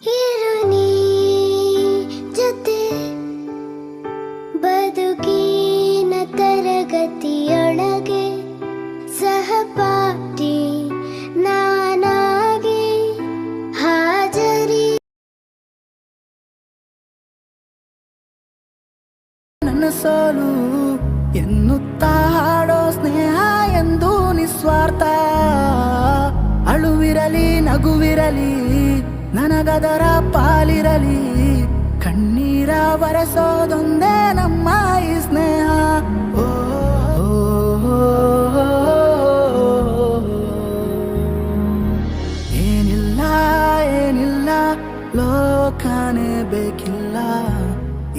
ಇರು ನೀ ಜೊತೆ ಬದುಕಿನ ತರಗತಿಯೊಳಗೆ ಸಹಪಾಠಿ ನಾನಾಗಿ ಹಾಜರಿ. ನನ್ನ ಸೋಲು ಎನ್ನುತ್ತಾ ಹಾಡೋ ಸ್ನೇಹ ಎಂದು ನಿಸ್ವಾರ್ಥ. ಅಳುವಿರಲಿ ನಗುವಿರಲಿ ನನಗದರ ಪಾಲಿರಲಿ, ಕಣ್ಣೀರ ಬರೆಸೋದೊಂದೇ ನಮ್ಮ ಈ ಸ್ನೇಹ. ಓ ಏನಿಲ್ಲ ಏನಿಲ್ಲ ಲೋಕನೇ ಬೇಕಿಲ್ಲ,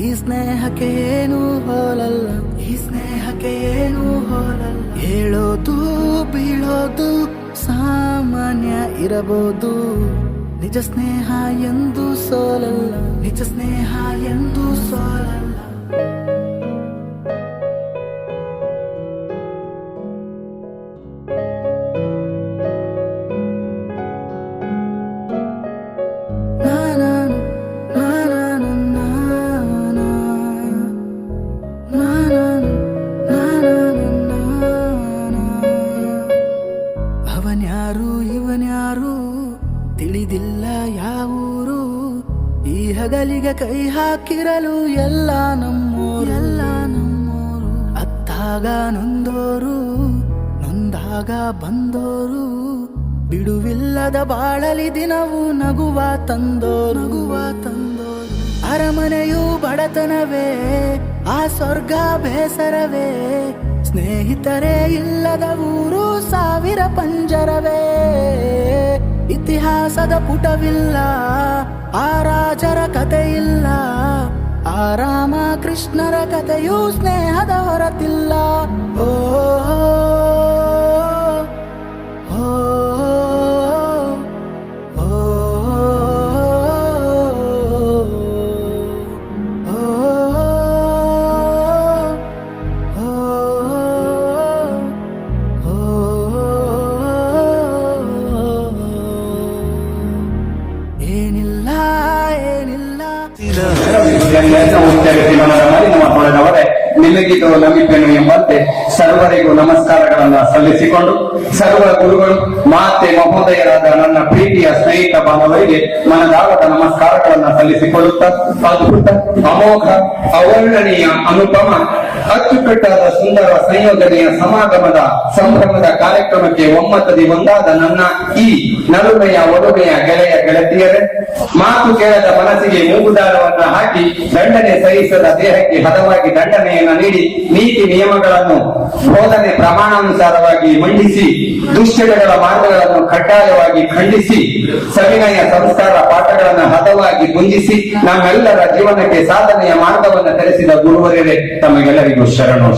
ಈ ಸ್ನೇಹಕ್ಕೆ ಏನು ಹೋಲಲ್ಲ, ಈ ಸ್ನೇಹಕ್ಕೆ ಏನು ಹೋಲಲ್ಲ. ಹೇಳೋದು ಬೀಳೋದು ಸಾಮಾನ್ಯ ಇರಬಹುದು, ನಿಜ ಸ್ನೇಹ ಎಂದು ಸೋಲಲ್ಲ, ನಿಜ ಸ್ನೇಹ ಎಂದು ಸೋಲಲ್ಲ. ಅವನ್ಯಾರು ಇವನ್ಯಾರು ತಿಳಿದಿಲ್ಲ ಯಾವೂರು, ಈ ಹಗಲಿಗೆ ಕೈ ಹಾಕಿರಲು ಎಲ್ಲ ನಮ್ಮೂರು. ಅತ್ತಾಗ ನೊಂದೋರು ನೊಂದಾಗ ಬಂದೋರು, ಬಿಡುವಿಲ್ಲದ ಬಾಳಲಿ ದಿನವೂ ನಗುವ ತಂದೋರು. ಅರಮನೆಯು ಬಡತನವೇ, ಆ ಸ್ವರ್ಗ ಬೇಸರವೇ, ಸ್ನೇಹಿತರೇ ಇಲ್ಲದ ಊರು ಸಾವಿರ ಪಂಜರವೇ. ಇತಿಹಾಸದ ಪುಟವಿಲ್ಲ, ಆ ರಾಜರ ಕತೆ ಇಲ್ಲ, ಆ ರಾಮ ಕೃಷ್ಣರ ಕಥೆಯೂ ಸ್ನೇಹದ ಹೊರತಿಲ್ಲ. ಓ ಏನಿಲ್ಲ ಏನಿಲ್ಲ ಮಾಲಿನವರೇ ನಿಮಗಿದು ನಂಬಿಕೆನು ಎಂಬಂತೆ ಸರ್ವರಿಗೂ ನಮಸ್ಕಾರಗಳನ್ನ ಸಲ್ಲಿಸಿಕೊಂಡು, ಸರ್ವ ಗುರುಗಳು ಮಾತೆ ಮಹೋದಯರಾದ ನನ್ನ ಪ್ರೀತಿಯ ಸ್ನೇಹಿತ ಬಾಂಧವರಿಗೆ ಮನದಾಳದ ನಮಸ್ಕಾರಗಳನ್ನ ಸಲ್ಲಿಸಿಕೊಳ್ಳುತ್ತಾ, ಅದ್ಭುತ ಅಮೋಘ ಅವರ್ಣನೀಯ ಅನುಪಮ ಅಚ್ಚುಕಟ್ಟಾದ ಸುಂದರ ಸಂಯೋಜನೆಯ ಸಮಾಗಮದ ಸಂಭ್ರಮದ ಕಾರ್ಯಕ್ರಮಕ್ಕೆ ಒಮ್ಮತದಿ ಒಂದಾದ ನನ್ನ ಈ ನಲುಮೆಯ ಒಲುಮೆಯ ಗೆಳೆಯ ಗೆಳತಿಯರೇ, ಮಾತು ಕೇಳದ ಮನಸ್ಸಿಗೆ ಮೂಗುದಾರವನ್ನ ಹಾಕಿ ದಂಡನೆ ಸಹಿಸದ ದೇಹಕ್ಕೆ ಹದವಾಗಿ ದಂಡನೆಯನ್ನ ನೀಡಿ ನೀತಿ ನಿಯಮಗಳನ್ನು ಬೋಧನೆ ಪ್ರಮಾಣಾನುಸಾರವಾಗಿ ಮಂಡಿಸಿ ದುಶ್ಚಟಗಳ ಮಾರ್ಗಗಳನ್ನು ಕಡ್ಡಾಯವಾಗಿ ಖಂಡಿಸಿ ಸವಿನಯ ಸಂಸ್ಕಾರ ಪಾಠಗಳನ್ನು ಹದವಾಗಿ ಗುಂಜಿಸಿ ನಮ್ಮೆಲ್ಲರ ಜೀವನಕ್ಕೆ ಸಾಧನೆಯ ಮಾರ್ಗವನ್ನು ತೆರೆಸಿದ ಗುರುವರೇ ತಮಗೆಲ್ಲರಿಗೂ ಶರಣು.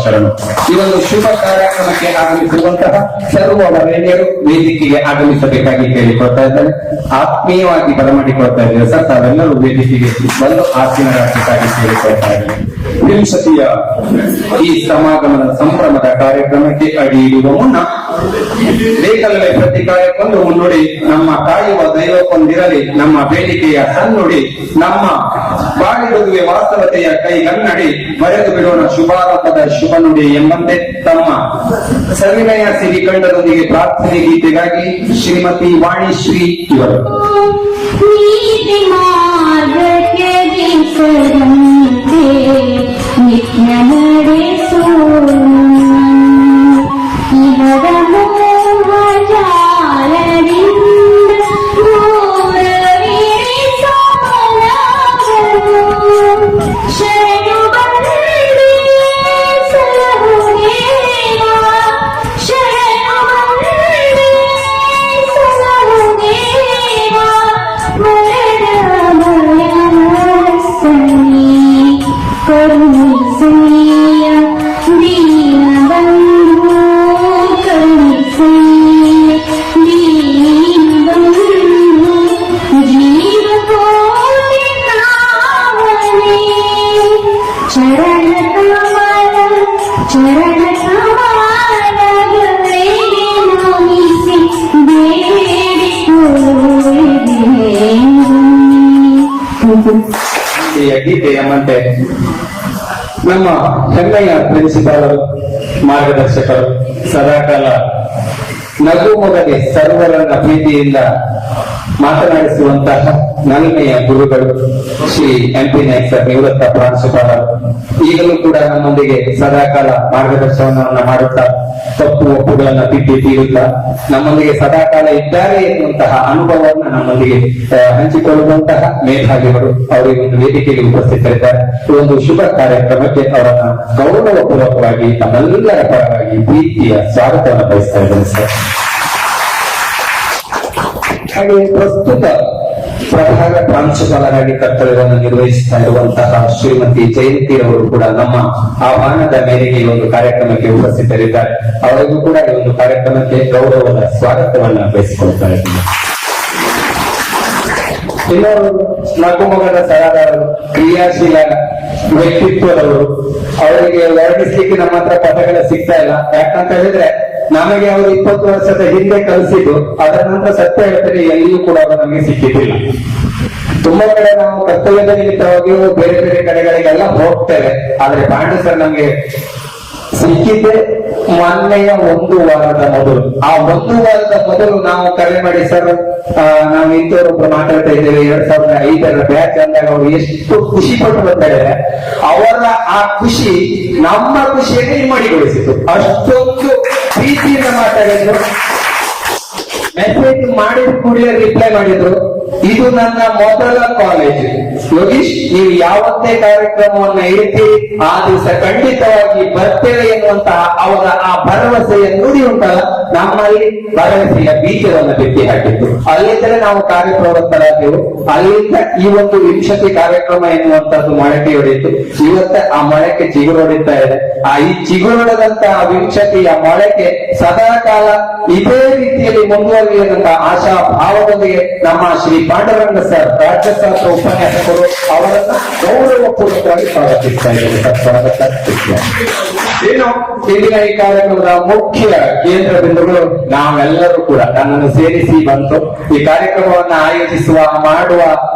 ಈ ಒಂದು ಶುಭ ಕಾರ್ಯಕ್ರಮಕ್ಕೆ ಆಗಮಿಸಿರುವಂತಹ ಸರ್ವ ವರೇಣ್ಯರು ವೇದಿಕೆಗೆ ಆಗಮಿಸಬೇಕಾಗಿ ಕೇಳಿಕೊಳ್ತಾ ಇದ್ದಾರೆ, ಆತ್ಮೀಯವಾಗಿ ಬರಮಾಡಿಕೊಳ್ತಾ ಇದ್ದಾರೆ. ಸರ್, ತಾವೆಲ್ಲರೂ ವೇದಿಕೆಗೆ ಬಂದು ಆತ್ಮೀಯರಾಗಬೇಕಾಗಿ ಕೇಳಿಕೊಳ್ತಾ ಇದ್ದಾರೆ. ವಿಂಶತಿಯ ಈ ಸಮಾಗಮದ ಸಂಭ್ರಮದ ಕಾರ್ಯಕ್ರಮಕ್ಕೆ ಅಡಿ ಇಡುವ ಮುನ್ನ ಬೇಕಲ್ಲವೇ ಪ್ರತಿ ಕಾರ್ಯಕ್ಕೊಂದು ಮುನ್ನುಡಿ, ನಮ್ಮ ಕಾಯುವ ದೈವಕ್ಕೊಂದಿರಲಿ ನಮ್ಮ ಬೇಡಿಕೆಯ ಸನ್ನುಡಿ, ನಮ್ಮ ಬಾಳಿಡುವೆ ವಾಸ್ತವತೆಯ ಕೈಗನ್ನಡಿ, ಬರೆದು ಬಿಡೋಣ ಶುಭಾರಂಭದ ಶುಭ ನುಡಿ ಎಂಬಂತೆ ತಮ್ಮ ಸವಿನಯ ಸಿರಿ ಕಂಡದೊಂದಿಗೆ ಪ್ರಾರ್ಥನೆ ಗೀತೆಗಾಗಿ ಶ್ರೀಮತಿ ವಾಣಿಶ್ರೀ ಇವರು. ನಿತ್ಯ ನಡೆಸೋ ಇವರ ಮೋಹಜಾಲದಿಂದ ದೂರವಿರಿಸೋ ಶರಣು ಬಂದೇ ಸಲಹುದೇವಾ, ಶರಣು ಬಂದೇ ಸಲಹುದೇವಾ. ಈ ಗೀತೆ ಎಂಬಂತೆ ನಮ್ಮ ಹೆಮ್ಮೆಯ ಪ್ರಿನ್ಸಿಪಾಲರು, ಮಾರ್ಗದರ್ಶಕರು, ಸದಾಕಾಲ ನಗು ಮೊಗದೆ ಸರ್ವರನ್ನ ಪ್ರೀತಿಯಿಂದ ಮಾತನಾಡಿಸುವಂತಹ ನಲ್ಮೆಯ ಗುರುಗಳು ಶ್ರೀ MP ನಾಯ್ಕ್ ಸರ್, ನಿವೃತ್ತ ಪ್ರಾಂಶುಪಾಲರು. ಈಗಲೂ ಕೂಡ ನಮ್ಮೊಂದಿಗೆ ಸದಾಕಾಲ ಮಾರ್ಗದರ್ಶನವನ್ನ ಮಾಡುತ್ತಾ ತಪ್ಪು ಒಪ್ಪುಗಳನ್ನ ತಿದ್ದಿ ತೀರುತ್ತಾ ನಮ್ಮೊಂದಿಗೆ ಸದಾಕಾಲ ಇದ್ದಾರೆ ಎನ್ನುವಂತಹ ಅನುಭವವನ್ನು ನಮ್ಮೊಂದಿಗೆ ಹಂಚಿಕೊಳ್ಳುವಂತಹ ಮೇಧಾವಿಗಳು ಅವರಿಗೆ ಒಂದು ವೇದಿಕೆಗೆ ಉಪಸ್ಥಿತರಿದ್ದಾರೆ. ಈ ಒಂದು ಶುಭ ಕಾರ್ಯಕ್ರಮಕ್ಕೆ ಅವರನ್ನ ಗೌರವಪೂರ್ವಕವಾಗಿ ತಮ್ಮೆಲ್ಲರ ಪರವಾಗಿ ಪ್ರೀತಿಯ ಸ್ವಾಗತವನ್ನು ಬಯಸ್ತಾ ಇದ್ದೇನೆ ಸರ್. ಹಾಗೆ ಪ್ರಸ್ತುತ ಪ್ರಭಾಗ ಪ್ರಾಂಶುಪಾಲರಾಗಿ ಕರ್ತವ್ಯವನ್ನು ನಿರ್ವಹಿಸ್ತಾ ಇರುವಂತಹ ಶ್ರೀಮತಿ ಜಯಂತಿರವರು ಕೂಡ ನಮ್ಮ ಆಹ್ವಾನದ ಮೇರೆಗೆ ಈ ಒಂದು ಕಾರ್ಯಕ್ರಮಕ್ಕೆ ಉಪಸ್ಥಿತರಿದ್ದಾರೆ. ಅವರಿಗೂ ಕೂಡ ಈ ಒಂದು ಕಾರ್ಯಕ್ರಮಕ್ಕೆ ಗೌರವದ ಸ್ವಾಗತವನ್ನು ಬಯಸಿಕೊಳ್ತಾ ಇದ್ದೀನಿ. ಇನ್ನೊಂದು ನಗುಮೊಗದ ಸರದಾರರು, ಕ್ರಿಯಾಶೀಲ ವ್ಯಕ್ತಿತ್ವದವರು, ಅವರಿಗೆ ವರ್ಣಿಸ್ಲಿಕ್ಕೆ ನಮ್ಮ ಹತ್ರ ಪದಗಳ ಸಿಗ್ತಾ ಇಲ್ಲ. ಯಾಕಂತ ಹೇಳಿದ್ರೆ ನಮಗೆ ಅವರು 20 ವರ್ಷದ ಹಿಂದೆ ಕಲಿಸಿದ್ದು, ಅದರ ನಂತರ ಸತ್ಯ ಹೇಳ್ತಾರೆ ಎಲ್ಲಿಯೂ ಕೂಡ ಅವರು ನಮಗೆ ಸಿಕ್ಕಿದ್ದಿಲ್ಲ. ತುಂಬಾ ಕಡೆ ನಾವು ಕರ್ತವ್ಯದ ನಿಮಿತ್ತವಾಗಿಯೂ ಬೇರೆ ಬೇರೆ ಕಡೆಗಳಿಗೆಲ್ಲ ಹೋಗ್ತೇವೆ. ಆದ್ರೆ ಪಾಂಡು ಸರ್ ನಮ್ಗೆ ಸಿಕ್ಕಿದ್ದೆ ಮೊನ್ನೆಯ 1 ವಾರದ ಮೊದಲು. ಆ 1 ವಾರದ ಮೊದಲು ನಾವು ಕರೆ ಮಾಡಿ, ಸರ್ ನಾವು ಇಂಥವ್ರೊಬ್ರು ಮಾತಾಡ್ತಾ ಇದ್ದೇವೆ 2005ರ ಬ್ಯಾಚ್ ಅಂದಾಗ ಅವರು ಎಷ್ಟು ಖುಷಿ ಪಟ್ಟು ಬರ್ತಾರೆ. ಅವರ ಆ ಖುಷಿ ನಮ್ಮ ಖುಷಿಯನ್ನು ಇಮ್ಮಡಿಗೊಳಿಸಿತು. ಅಷ್ಟೊಂದು ಪ್ರೀತಿಯಿಂದ ಮಾತಾಡಿದ್ರು. ಮೆಸೇಜ್ ಮಾಡಿದ ಕೂಡಲೇ ರಿಪ್ಲೈ ಮಾಡಿದ್ರು, ಇದು ನನ್ನ ಮೊದಲ ಕಾಲೇಜ್ ಯೋಗೀಶ್, ನೀವು ಯಾವತ್ತೇ ಕಾರ್ಯಕ್ರಮವನ್ನ ಇಡ್ತೀರಿ ಆ ದಿವಸ ಖಂಡಿತವಾಗಿ ಬರ್ತೇವೆ ಎನ್ನುವಂತಹ ಅವರ ಆ ಭರವಸೆಯ ನುಡಿ ಉಂಟಲ್ಲ, ನಮ್ಮಲ್ಲಿ ಭರವಸೆಯ ಬೀಜವನ್ನು ಬಿತ್ತಿ ಹಾಕಿತ್ತು. ಅಲ್ಲಿಂದಲೇ ನಾವು ಕಾರ್ಯಪ್ರವೃತ್ತರಾದೆವು. ಅಲ್ಲಿಂದ ಈ ಒಂದು 20 ಕಾರ್ಯಕ್ರಮ ಎನ್ನುವಂತದ್ದು ಮೊಳಕೆ ಹೊಡೆಯಿತು. ಇವತ್ತ ಆ ಮೊಳಕೆ ಚಿಗುರೊಡಿತಾ ಇದೆ. ಈ ಚಿಗುರೊಡೆದಂತಹ 20ಯ ಮೊಳಕೆ ಸದಾಕಾಲ ಇದೇ ರೀತಿಯಲ್ಲಿ ಮುಂದುವರಿಯುವಂತಹ ಆಶಾ ಭಾವದೊಂದಿಗೆ ನಮ್ಮ ಶ್ರೀ ಪಾಂಡುರಂಗ ಸರ್, ರಾಜ್ಯಶಾಸ್ತ್ರ ಉಪನ್ಯಾಸಕರು, ಅವರನ್ನ ಗೌರವಪೂರ್ವಕವಾಗಿ ಸ್ವಾಗತಿಸ್ತಾ ಇದ್ದಾರೆ. ಸ್ವಾಗತ. ಏನು ಇಂದಿನ ಈ ಕಾರ್ಯಕ್ರಮದ ಮುಖ್ಯ ಕೇಂದ್ರ ಬಿಂದುಗಳು ನಾವೆಲ್ಲರೂ ಕೂಡ ನನ್ನನ್ನು ಸೇರಿಸಿ ಬಂತು. ಈ ಕಾರ್ಯಕ್ರಮವನ್ನ ಆಯೋಜಿಸುವ ಮಾಡುವ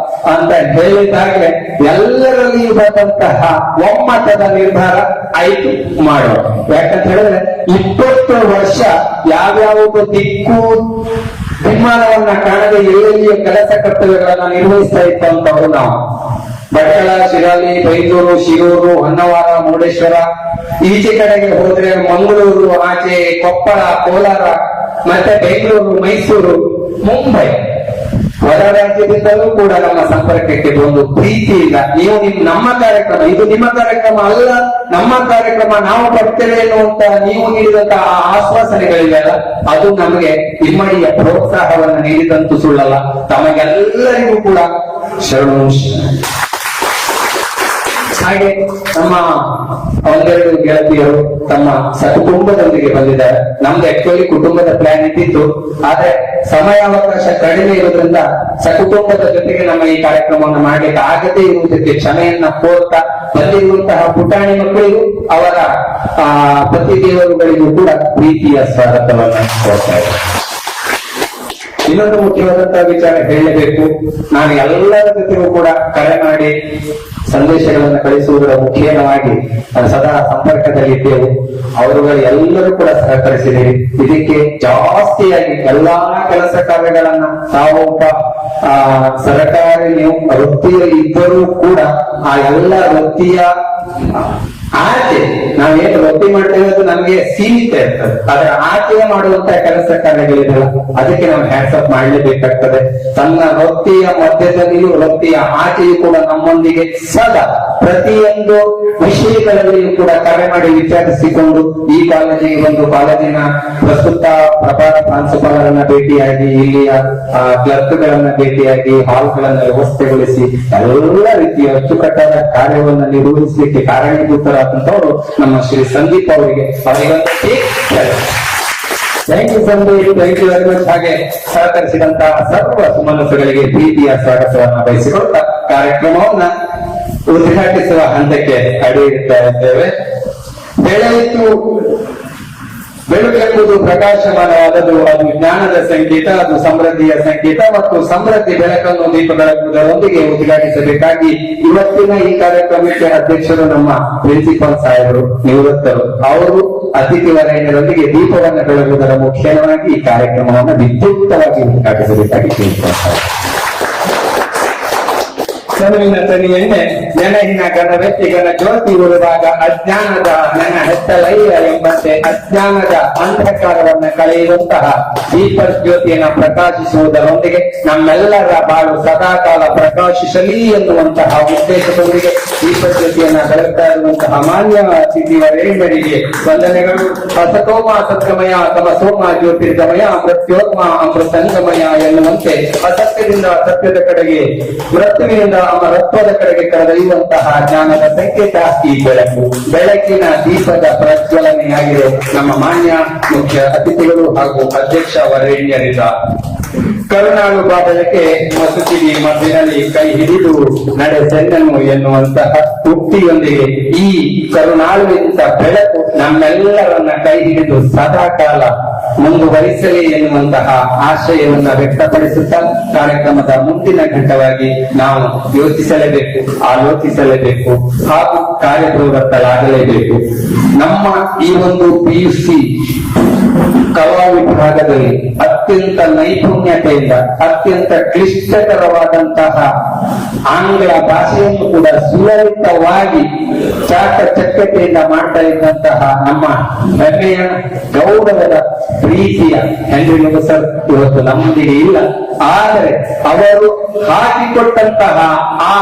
ಅಂತ ಹೇಳಿದಾಗಲೇ ಎಲ್ಲರಲ್ಲಿಯೂ ಬಂದಂತಹ ಒಮ್ಮತದ ನಿರ್ಧಾರ ಆಯ್ತು ಮಾಡುವ. ಯಾಕಂತ ಹೇಳಿದ್ರೆ 20 ವರ್ಷ ಯಾವ್ಯಾವುದು ದಿಕ್ಕು ವಿಮಾನವನ್ನ ಕಾಣದೆ ಎಲ್ಲೆಲ್ಲಿಯೂ ಕೆಲಸ ಕರ್ತವ್ಯಗಳನ್ನ ನಿರ್ವಹಿಸ್ತಾ ಇತ್ತಂತವ್ರು ನಾವು. ಭಟ್ಕಳ, ಶಿರಾಲಿ, ಬೈಂದೂರು, ಶಿರೂರು, ಹೊನ್ನವಾರ, ಮುರುಡೇಶ್ವರ, ಈಚೆ ಕಡೆಗೆ ಹೋದ್ರೆ ಮಂಗಳೂರು, ಆಚೆ ಕೊಪ್ಪಳ, ಕೋಲಾರ, ಮತ್ತೆ ಬೆಂಗಳೂರು, ಮೈಸೂರು, ಮುಂಬೈ, ಹೊರ ರಾಜ್ಯದಿಂದಲೂ ಕೂಡ ನಮ್ಮ ಸಂಪರ್ಕಕ್ಕೆ ಒಂದು ಪ್ರೀತಿಯಿಂದ ನೀವು ನಮ್ಮ ಕಾರ್ಯಕ್ರಮ ಇದು ನಿಮ್ಮ ಕಾರ್ಯಕ್ರಮ ಅಲ್ಲ, ನಮ್ಮ ಕಾರ್ಯಕ್ರಮ, ನಾವು ಬರ್ತೇವೆ ಎನ್ನುವಂತ ನೀವು ನೀಡಿದಂತಹ ಆಶ್ವಾಸನೆಗಳಿದೆಯಲ್ಲ, ಅದು ನಮಗೆ ಇಮ್ಮಡಿಯ ಪ್ರೋತ್ಸಾಹವನ್ನು ನೀಡಿದಂತೂ ಸುಳ್ಳಲ್ಲ. ತಮಗೆಲ್ಲರಿಗೂ ಕೂಡ ಶರಣು. ಹಾಗೆ ನಮ್ಮ ಒಂದೆರಡು ಗೆಳತಿಯರು ತಮ್ಮ ಸಕುಟುಂಬದೊಂದಿಗೆ ಬಂದಿದ್ದಾರೆ. ನಮ್ದು ಆಕ್ಚುಲಿ ಕುಟುಂಬದ ಪ್ಲಾನ್ ಇದ್ದಿತ್ತು, ಆದ್ರೆ ಸಮಯಾವಕಾಶ ಕಡಿಮೆ ಇರೋದ್ರಿಂದ ಸಕುಟುಂಬದ ಜೊತೆಗೆ ನಮ್ಮ ಈ ಕಾರ್ಯಕ್ರಮವನ್ನು ಮಾಡ್ಲಿಕ್ಕೆ ಆಗದೇ ಇರುವುದಕ್ಕೆ ಕ್ಷಮೆಯನ್ನ ಕೋರ್ತಾ ಬಂದಿರುವಂತಹ ಪುಟಾಣಿ ಮಕ್ಕಳಿಗೂ ಅವರ ಪತಿ ದೇವರುಗಳಿಗೂ ಕೂಡ ಪ್ರೀತಿಯ ಸ್ವಾಗತವನ್ನ ಕೋರ್ತಾ ಇದ್ದಾರೆ. ಇನ್ನೊಂದು ಮುಖ್ಯವಾದಂತಹ ವಿಚಾರ ಹೇಳಬೇಕು. ನಾನು ಎಲ್ಲರ ಜೊತೆಗೂ ಕೂಡ ಕರೆ ಮಾಡಿ ಸಂದೇಶಗಳನ್ನು ಕಳಿಸುವುದರ ಮುಖೇನವಾಗಿ ಸದಾ ಸಂಪರ್ಕದಲ್ಲಿದ್ದೆವು. ಅವರುಗಳು ಎಲ್ಲರೂ ಕೂಡ ಸಹಕರಿಸಿದ್ದೀರಿ. ಇದಕ್ಕೆ ಜಾಸ್ತಿಯಾಗಿ ಎಲ್ಲಾ ಕೆಲಸ ಕಾರ್ಯಗಳನ್ನ ತಾವೊಬ್ಬ ಸರ್ಕಾರಿ ನೀವು ವೃತ್ತಿಯಲ್ಲಿ ಇದ್ದರೂ ಕೂಡ ಆ ಎಲ್ಲ ವೃತ್ತಿಯ ಆಚೆ ನಾವೇನು ವೃತ್ತಿ ಮಾಡ್ತೇವೆ ಅದು ನಮ್ಗೆ ಸೀಮಿತ ಇರ್ತದೆ. ಆದ್ರೆ ಆಚೆ ಮಾಡುವಂತಹ ಕೆಲಸ ಕಾರ್ಯಗಳಿದೆಯಲ್ಲ, ಅದಕ್ಕೆ ನಾವು ಹ್ಯಾಂಡ್ಸ್ ಅಪ್ ಮಾಡಲೇಬೇಕಾಗ್ತದೆ. ತನ್ನ ವೃತ್ತಿಯ ಮಧ್ಯದಲ್ಲಿಯೂ ವೃತ್ತಿಯ ಆಚೆಯೂ ಕೂಡ ನಮ್ಮೊಂದಿಗೆ ಸದಾ ಪ್ರತಿಯೊಂದು ವಿಷಯಗಳಲ್ಲಿಯೂ ಕೂಡ ಕರೆ ಮಾಡಿ ವಿಚಾರಿಸಿಕೊಂಡು ಈ ಕಾಲೇಜಿಗೆ ಬಂದು ಕಾಲೇಜಿನ ಪ್ರಸ್ತುತ ಪ್ರಭಾರ ಪ್ರಾಂಶುಪಾಲರನ್ನ ಭೇಟಿಯಾಗಿ ಇಲ್ಲಿಯ ಕ್ಲರ್ಕ್ಗಳನ್ನ ಭೇಟಿಯಾಗಿ ಹಾಲ್ಗಳನ್ನ ವ್ಯವಸ್ಥೆಗೊಳಿಸಿ ಎಲ್ಲ ರೀತಿಯ ಅಚ್ಚುಕಟ್ಟಾದ ಕಾರ್ಯವನ್ನು ನಿರ್ವಹಿಸಲಿಕ್ಕೆ ಕಾರಣೀಭೂತರಾದಂತವರು ನಮ್ಮ ಶ್ರೀ ಸಂದೀಪ್ ಅವರಿಗೆ thank you Sandeep, thank you very much. ಹಾಗೆ ಸಹಕರಿಸಿದಂತಹ ಸರ್ವ ಸುಮನಸ್ಸುಗಳಿಗೆ ಪ್ರೀತಿಯ ಸ್ವಾಗತವನ್ನು ಬಯಸಿಕೊಳ್ತಾ ಕಾರ್ಯಕ್ರಮವನ್ನ ಉದ್ಘಾಟಿಸುವ ಹಂತಕ್ಕೆ ಅಡಿಯಿಡ್ತಾ ಇದ್ದೇವೆ. ಬೆಳೆಯಿತು ಬೆಳಕೆಂಬುದು ಪ್ರಕಾಶಮಾನವಾದದ್ದು, ಅದು ಜ್ಞಾನದ ಸಂಕೇತ, ಅದು ಸಮೃದ್ಧಿಯ ಸಂಕೇತ ಮತ್ತು ಸಮೃದ್ಧಿ ಬೆಳಕನ್ನು ದೀಪಗಳೊಂದಿಗೆ ಉದ್ಘಾಟಿಸಬೇಕಾಗಿ ಇವತ್ತಿನ ಈ ಕಾರ್ಯಕ್ರಮಕ್ಕೆ ಅಧ್ಯಕ್ಷರು ನಮ್ಮ ಪ್ರಿನ್ಸಿಪಾಲ್ ಸಾಹೇಬರು ನಿವೃತ್ತರು. ಅವರು ಅತಿಥಿ ವರಣ್ಯರೊಂದಿಗೆ ದೀಪವನ್ನು ಬೆಳಗುವುದರ ಮುಖ್ಯವಾಗಿ ಈ ಕಾರ್ಯಕ್ರಮವನ್ನು ವಿದ್ಯುಕ್ತವಾಗಿ ಉದ್ಘಾಟಿಸಬೇಕಾಗಿ ಕೇಳಿಕೊಳ್ತಾರೆ. ಸನುವಿನ ತನಿಯನ್ನೇ ನೆನಹಿನ ಘನ ವ್ಯಕ್ತಿಗನ ಜ್ಯೋತಿ ಉರುವಾಗ ಅಜ್ಞಾನದ ನೆನ ಹೆತ್ತಲಯ್ಯ ಎಂಬಂತೆ ಅಜ್ಞಾನದ ಅಂಧಕಾರವನ್ನ ಕಳೆಯುವಂತಹ ದೀಪ ಜ್ಯೋತಿಯನ್ನು ಪ್ರಕಾಶಿಸುವುದರೊಂದಿಗೆ ನಮ್ಮೆಲ್ಲರ ಬಾಳು ಸದಾಕಾಲ ಪ್ರಕಾಶಿಸಲಿ ಎನ್ನುವಂತಹ ಉದ್ದೇಶದೊಂದಿಗೆ ದೀಪ ಜ್ಯೋತಿಯನ್ನ ಬೆಳಗ್ತಾ ಇರುವಂತಹ ಮಾನ್ಯ ಅತಿಥಿ ವರೇಣ್ಯರಿಗೆ ವಂದನೆಗಳು. ಅಸತೋಮ ಸತ್ಗಮಯ ತಮಸೋಮ ಜ್ಯೋತಿರ್ಗಮಯ ಮೃತ್ಯೋರ್ಮ ಅಮೃತಂಗಮಯ ಎನ್ನುವಂತೆ ಅಸತ್ಯದಿಂದ ಸತ್ಯದ ಕಡೆಗೆ, ಮೃತ್ಯುವಿನಿಂದ ಅಮರತ್ವದ ಕಡೆಗೆ ಕರೆದೊಯ್ಯುವಂತಹ ಜ್ಞಾನದ ಸಂಕೇತ ಈ ಬೆಳಕು. ಬೆಳಕಿನ ದೀಪದ ಪ್ರಜ್ವಲನೆಯಾಗಿದೆ ನಮ್ಮ ಮಾನ್ಯ ಮುಖ್ಯ ಅತಿಥಿಗಳು ಹಾಗೂ ಅಧ್ಯಕ್ಷ ವರೇಣ್ಯರಿಂದ. ಕರುಣಾಳು ಬಾಬಳಕ್ಕೆ ಮಸುಕಿಡಿ ಮದ್ದಿನಲ್ಲಿ ಕೈ ಹಿಡಿದು ನಡೆಸೆನ್ನನು ಎನ್ನುವಂತಹ ಉಕ್ತಿಯೊಂದಿಗೆ ಈ ಕರುಣಾಳುವಿಂತ ಬೆಳಕು ನಮ್ಮೆಲ್ಲರನ್ನ ಕೈ ಹಿಡಿದು ಸದಾಕಾಲ ಮುಂದುವರಿಸಲಿ ಎನ್ನುವಂತಹ ಆಶಯವನ್ನ ವ್ಯಕ್ತಪಡಿಸುತ್ತಾ ಕಾರ್ಯಕ್ರಮದ ಮುಂದಿನ ಘಟ್ಟವಾಗಿ ನಾವು ಯೋಚಿಸಲೇಬೇಕು, ಆಲೋಚಿಸಲೇಬೇಕು ಹಾಗೂ ಕಾರ್ಯಪ್ರವೃತ್ತರಾಗಲೇಬೇಕು. ನಮ್ಮ ಈ ಒಂದು PUC ಕಲಾ ವಿಭಾಗದಲ್ಲಿ ಅತ್ಯಂತ ನೈಪುಣ್ಯತೆಯಿಂದ ಅತ್ಯಂತ ಕ್ಲಿಷ್ಟಕರವಾದಂತಹ ಆಂಗ್ಲ ಭಾಷೆಯನ್ನು ಕೂಡ ಸುಲಲಿತವಾಗಿ ಚಾಕಚಕ್ಯತೆಯಿಂದ ಮಾಡ್ತಾ ಇದ್ದಂತಹ ನಮ್ಮ ಹೆಮ್ಮೆಯ ಗೌರವದ ಪ್ರೀತಿಯ ಹೆನ್ರಿ ಸರ್ ಇವತ್ತು ನಮ್ಮೊಂದಿಗೆ ಇಲ್ಲ. ಆದರೆ ಅವರು ಹಾಕಿಕೊಟ್ಟಂತಹ ಆ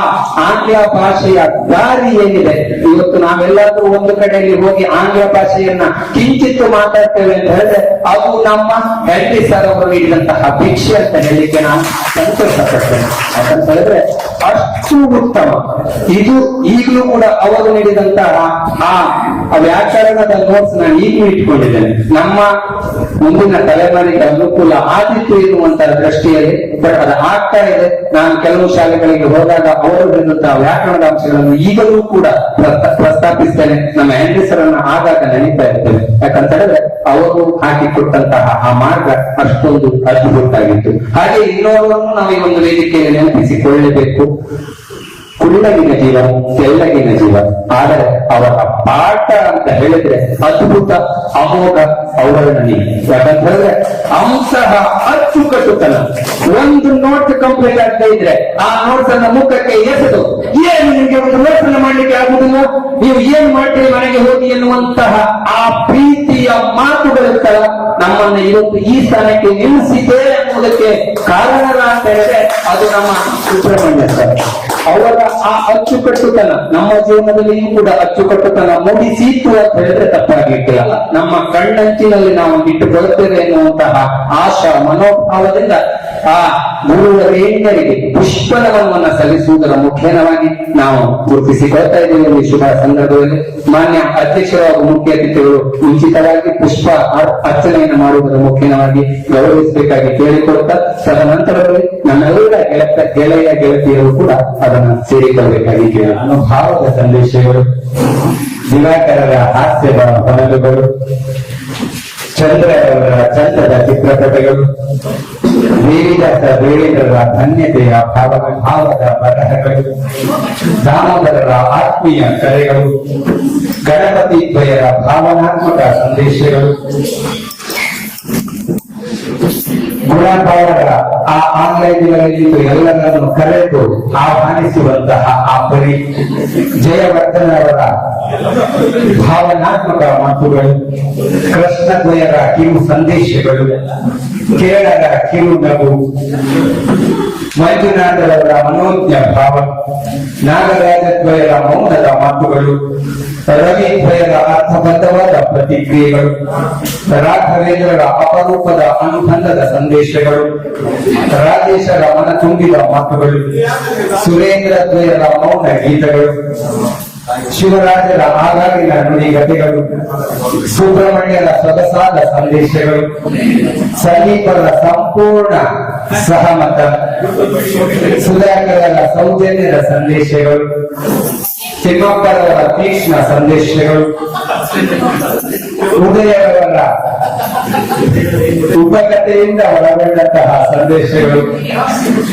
ಆಂಗ್ಲ ಭಾಷೆಯ ದಾರಿ ಏನಿದೆ, ಇವತ್ತು ನಾವೆಲ್ಲರೂ ಒಂದು ಕಡೆಯಲ್ಲಿ ಹೋಗಿ ಆಂಗ್ಲ ಭಾಷೆಯನ್ನ ಕಿಂಚಿತ್ತು ಮಾತಾಡ್ತೇವೆ ಅಂತ ಹೇಳಿದ್ರೆ ಅದು ನಮ್ಮ ಹೆನ್ರಿ ಸರ್ ಅವರು ನೀಡಿದಂತಹ ಭಿಕ್ಷೆ ಅಂತ ಹೇಳಲಿಕ್ಕೆ ನಾನು ಸಂತೋಷ ಪಡ್ತೇನೆ. ಯಾಕಂತ ಹೇಳಿದ್ರೆ ಅಷ್ಟು ಉತ್ತಮ. ಇದು ಈಗಲೂ ಕೂಡ ಅವರು ನೀಡಿದಂತಹ ಆ ವ್ಯಾಕರಣದ ನೋಟ್ಸ್ ನಾನು ಈಗಲೂ ಇಟ್ಕೊಂಡಿದ್ದೇನೆ. ನಮ್ಮ ಮುಂದಿನ ತಲೆಮಾರಿಗೆ ಅನುಕೂಲ ಆದಿತ್ತು ಎನ್ನುವಂತಹ ದೃಷ್ಟಿಯಲ್ಲಿ ಬಟ್ ಅದು ಆಗ್ತಾ ಇದೆ. ನಾನು ಕೆಲವು ಶಾಲೆಗಳಿಗೆ ಹೋದಾಗ ಅವರು ಬಂದಂತಹ ವ್ಯಾಕರಣದ ಅಂಶಗಳನ್ನು ಈಗಲೂ ಕೂಡ ಪ್ರಸ್ತಾಪಿಸ್ತೇನೆ. ನಮ್ಮ ಹೆನ್ರಿ ಸರ್ ಅನ್ನ ಆಗಾಗ ನೆನೀತಾ ಇರ್ತೇವೆ. ಯಾಕಂತ ಹೇಳಿದ್ರೆ ಅವರು ಹಾಕಿಕೊಟ್ಟಂತಹ ಆ ಮಾರ್ಗ ಅಷ್ಟೊಂದು ಅದ್ಭುತ ಆಗಿತ್ತು. ಹಾಗೆ ಇನ್ನೋರ್ವರನ್ನು ನಾವು ಈ ಒಂದು ವೇದಿಕೆಯಲ್ಲಿ ನೆನಪಿಸಿಕೊಳ್ಳಲೇಬೇಕು. ಕುಳ್ಳಗಿನ ಜೀವ, ತೆಳ್ಳಗಿನ ಜೀವ, ಆದರೆ ಅವರ ಪಾಠ ಅಂತ ಹೇಳಿದ್ರೆ ಅದ್ಭುತ, ಅಮೋಘ, ಅವರ್ಣನೀಯ. ಯಾಕಂತ ಹೇಳಿದ್ರೆ ಅಂತಹ ಅಚ್ಚುಕಟ್ಟುತನ. ಒಂದು ನೋಟ್ ಕಂಪ್ಲೀಟ್ ಆಗ್ತಾ ಇದ್ರೆ ಆ ನೋಟ್ಸ್ ಅನ್ನ ಮುಖಕ್ಕೆ ಎಸೆದು ಏನು ನಿಮ್ಗೆ ಒಂದು ನೋಟ್ಸ್ ಅನ್ನ ಮಾಡ್ಲಿಕ್ಕೆ ಆಗುದಿಲ್ಲ, ನೀವು ಏನ್ ಮಾಡ್ತೀರಿ ಮನೆಗೆ ಹೋಗಿ ಎನ್ನುವಂತಹ ಆ ಪ್ರೀತಿಯ ಮಾತುಗಳಿರ್ತಾರ ನಮ್ಮನ್ನ ಇವತ್ತು ಈ ಸ್ಥಾನಕ್ಕೆ ನಿಲ್ಲಿಸಿದೆ ಅನ್ನುವುದಕ್ಕೆ ಕಾರಣರ ಅಂತ ಹೇಳಿದ್ರೆ ಅದು ನಮ್ಮ ಸುಬ್ರಹ್ಮಣ್ಯ ಸರ್. ಅವರ ಆ ಅಚ್ಚುಕಟ್ಟುತನ ನಮ್ಮ ಜೀವನದಲ್ಲಿಯೂ ಕೂಡ ಅಚ್ಚುಕಟ್ಟುತನ ಮೂಡಿಸಿತ್ತು ಅಂತ ಹೇಳಿದ್ರೆ ತಪ್ಪಾಗಿರ್ತಿಲ್ಲ. ನಮ್ಮ ಕಣ್ಣಂಚಿನಲ್ಲಿ ನಾವು ಇಟ್ಟುಕೊಳ್ಳುತ್ತೇವೆ ಎನ್ನುವಂತಹ ಆಶಾ ಮನೋಭಾವದಿಂದ ಆ ಗುರುವರೇಣ್ಯರಿಗೆ ಪುಷ್ಪನವನ್ನ ಸಲ್ಲಿಸುವುದರ ಮುಖೇನವಾಗಿ ನಾವು ಗುರುತಿಸಿಕೊಳ್ತಾ ಇದ್ದೇವೆ. ಈ ಶುಭ ಸಂದರ್ಭದಲ್ಲಿ ಮಾನ್ಯ ಅಧ್ಯಕ್ಷರು ಹಾಗೂ ಮುಖ್ಯ ಅತಿಥಿಗಳು ಮುಂಚಿತವಾಗಿ ಪುಷ್ಪ ಅರ್ಚನೆಯನ್ನು ಮಾಡುವುದರ ಮುಖೇನವಾಗಿ ಗೌರವಿಸಬೇಕಾಗಿ ಕೇಳಿಕೊಳ್ತಾ ತದನಂತರದಲ್ಲಿ ನಮ್ಮೆಲ್ಲ ಗೆಳೆಯ ಗೆಳತಿಯರು ಕೂಡ ಅದನ್ನು ಸೇರಿಕೊಳ್ಳಬೇಕಾಗಿ ಕೇಳ. ಅನುಭಾವದ ಸಂದೇಶಗಳು, ದಿವಾಕರರ ಹಾಸ್ಯದ ಹೊನಲುಗಳು, ಚಂದ್ರರವರ ಚಂದ್ರದ ಚಿತ್ರಪಟಗಳು, ದೇವಿದಾಸ ದೇವೇಂದ್ರರ ಧನ್ಯತೆಯ ಭಾವದ ಬರಹಗಳು, ದಾಮೋದರರ ಆತ್ಮೀಯ ಕರೆಗಳು, ಗಣಪತಿ ದ್ವಯರ ಭಾವನಾತ್ಮಕ ಸಂದೇಶಗಳು, ಗುಣಪಾವರ ಆ ಆನ್ಲೈನ್ಗಳಲ್ಲಿ ಎಲ್ಲರನ್ನು ಕರೆದು ಆಹ್ವಾನಿಸುವಂತಹ ಆ ಪರಿ, ಜಯವರ್ಧನವರ ಭಾವನಾತ್ಮಕ ಮಾತುಗಳು, ಕೃಷ್ಣದ್ವಯರ ಕಿರು ಸಂದೇಶಗಳು, ಕೇರಳರ ಕಿರು ನಗು, ಮಂಜುನಾಥರವರ ಮನೋಜ್ಞ ಭಾವ, ನಾಗರಾಜದ್ವಯರ ಮೌನದ ಮಾತುಗಳು, ರವಿದ್ವಯರ ಅರ್ಥಬದ್ಧವಾದ ಪ್ರತಿಕ್ರಿಯೆಗಳು, ರಾಘವೇಂದ್ರರ ಅಪರೂಪದ ಅನುಬಂಧದ ಸಂದೇಶಗಳು, ರಾಜೇಶರ ಮನ ತುಂಬಿದ ಮಾತುಗಳು, ಸುರೇಂದ್ರ ದ್ವಯರ ಮೌನ ಗೀತಗಳು, ಶಿವರಾಜರ ಆಗಾಗಿನ ನುಡಿಗತೆಗಳು, ಸುಬ್ರಹ್ಮಣ್ಯರ ಸೊಗಸಾದ ಸಂದೇಶಗಳು, ಸಂದೀಪರ ಸಂಪೂರ್ಣ ಸಹಮತ, ಸುಧಾಕರರ ಸೌಜನ್ಯದ ಸಂದೇಶಗಳು, ತಿಮ್ಮಪ್ಪರವರ ತೀಕ್ಷ್ಣ ಸಂದೇಶಗಳು, ಉದಯವರ ಉಪಕಥೆಯಿಂದ ಹೊರಗೊಂಡಂತಹ ಸಂದೇಶಗಳು,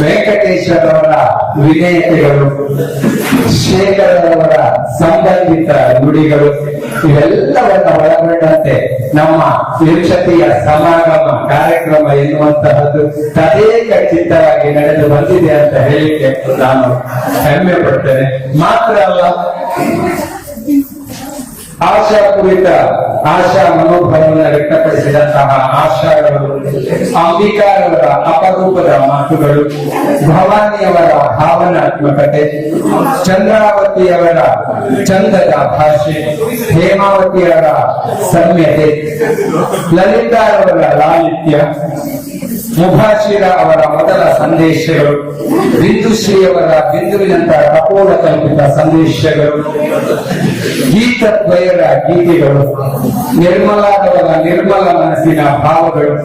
ವೆಂಕಟೇಶ್ವರವರ ವಿನಯತೆಗಳು, ಶೇಖರವರ ಸಂಬಂಧಿತ ನುಡಿಗಳು ಇವೆಲ್ಲವನ್ನ ಒಳಗೊಂಡಂತೆ ನಮ್ಮ ವಿಂಶತಿಯ ಸಮಾಗಮ ಕಾರ್ಯಕ್ರಮ ಎನ್ನುವಂತಹದ್ದು ತದೇಕ ಚಿತ್ತವಾಗಿ ನಡೆದು ಬಂದಿದೆ ಅಂತ ಹೇಳಿಕ್ಕೆ ನಾನು ಹೆಮ್ಮೆ ಪಡ್ತೇನೆ. ಮಾತ್ರ ಅಲ್ಲ, ಆಶಾಪೂರಿತ ಆಶಾ ಮನೋಭಾವವನ್ನು ವ್ಯಕ್ತಪಡಿಸಿದಂತಹ ಆಶಾಗಳು, ಅಂಬಿಕಾರವರ ಅಪರೂಪದ ಮಾತುಗಳು, ಭವಾನಿಯವರ ಭಾವನಾತ್ಮಕತೆ, ಚಂದ್ರಾವತಿಯವರ ಚಂದದ ಭಾಷೆ, ಹೇಮಾವತಿಯವರ ಸಮ್ಯತೆ, ಲಲಿತಾರವರ ಲಾಲಿತ್ಯ, ಮುಭಾಷಿರ ಅವರ ಮೊದಲ ಸಂದೇಶಗಳು, ಬಿಂದುಶ್ರೀಯವರ ಬಿಂದುವಿನಂತಹ ಕಪೋಲ ಕಲ್ಪಿತ ಸಂದೇಶಗಳು, ಗೀತದ್ವಯರ ಗೀತೆಗಳು, ನಿರ್ಮಲಾರವರ ನಿರ್ಮಲ ಮನಸ್ಸಿನ ಭಾವಗಳು,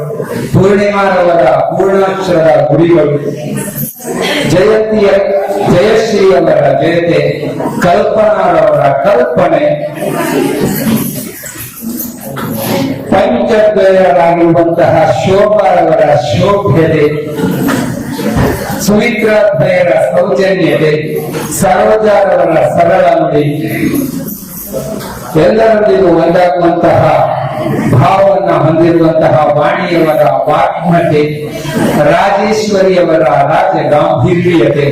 ಪೂರ್ಣಿಮಾರವರ ಪೂರ್ಣಾಕ್ಷರದ ಗುಡಿಗಳು, ಜಯಶ್ರೀಯವರ ಜಯತೆ, ಕಲ್ಪನಾರವರ ಕಲ್ಪನೆ, ಪಂಚದ್ವಯರಾಗಿರುವಂತಹ ಶೋಭಾರವರ ಶೋಭ್ಯತೆ, ಸುಮಿತ್ರಾದ್ವಯರ ಸೌಜನ್ಯತೆ, ಸರೋಜಾರವರ ಸರಳ ನುಡಿ, ಎಲ್ಲರೊಂದಿಗೂ ಒಂದಾಗುವಂತಹ ಭಾವವನ್ನು ಹೊಂದಿರುವಂತಹ ವಾಣಿಯವರ ವಾಗ್ಮತೆ, ರಾಜೇಶ್ವರಿಯವರ ರಾಜ ಗಾಂಭೀರ್ಯತೆ,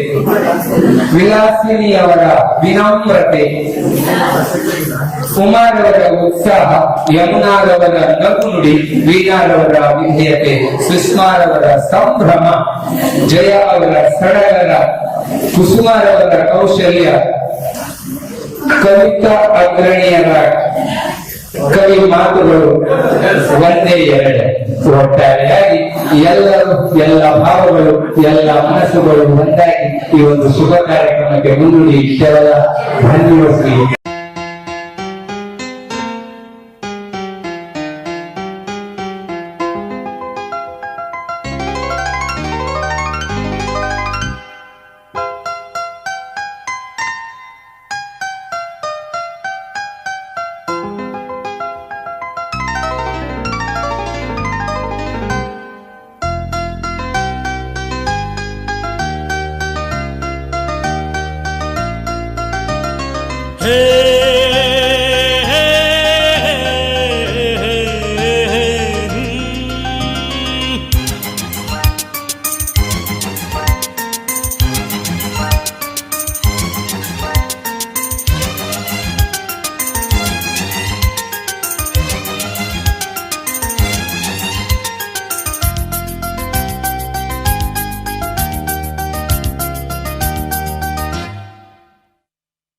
ವಿಲಾಸಿನಿಯವರ ವಿನಮ್ರತೆ, ಕುಮಾರವರ ಉತ್ಸಾಹ, ಯಮುನಾರವರ ನಗುನುಡಿ, ವೀಣಾರವರ ವಿಧೇಯತೆ, ಸುಷ್ಮಾರವರ ಸಂಭ್ರಮ, ಜಯ ಅವರ ಸಡಗರ, ಕುಸುಮಾರವರ ಕೌಶಲ್ಯ, ಕವಿತಾ ಅಗ್ರಣಿಯರ ಕವಿ ಮಾತುಗಳು ಒಂದೇ ಎರಡು. ಒಟ್ಟಾರೆಯಾಗಿ ಎಲ್ಲರೂ, ಎಲ್ಲ ಭಾವಗಳು, ಎಲ್ಲ ಮನಸ್ಸುಗಳು ಒಂದಾಗಿ ಈ ಒಂದು ಶುಭ ಕಾರ್ಯಕ್ರಮಕ್ಕೆ ಮುನ್ನುಡಿ ಕೇವಲ ಧನ್ಯವಾದ.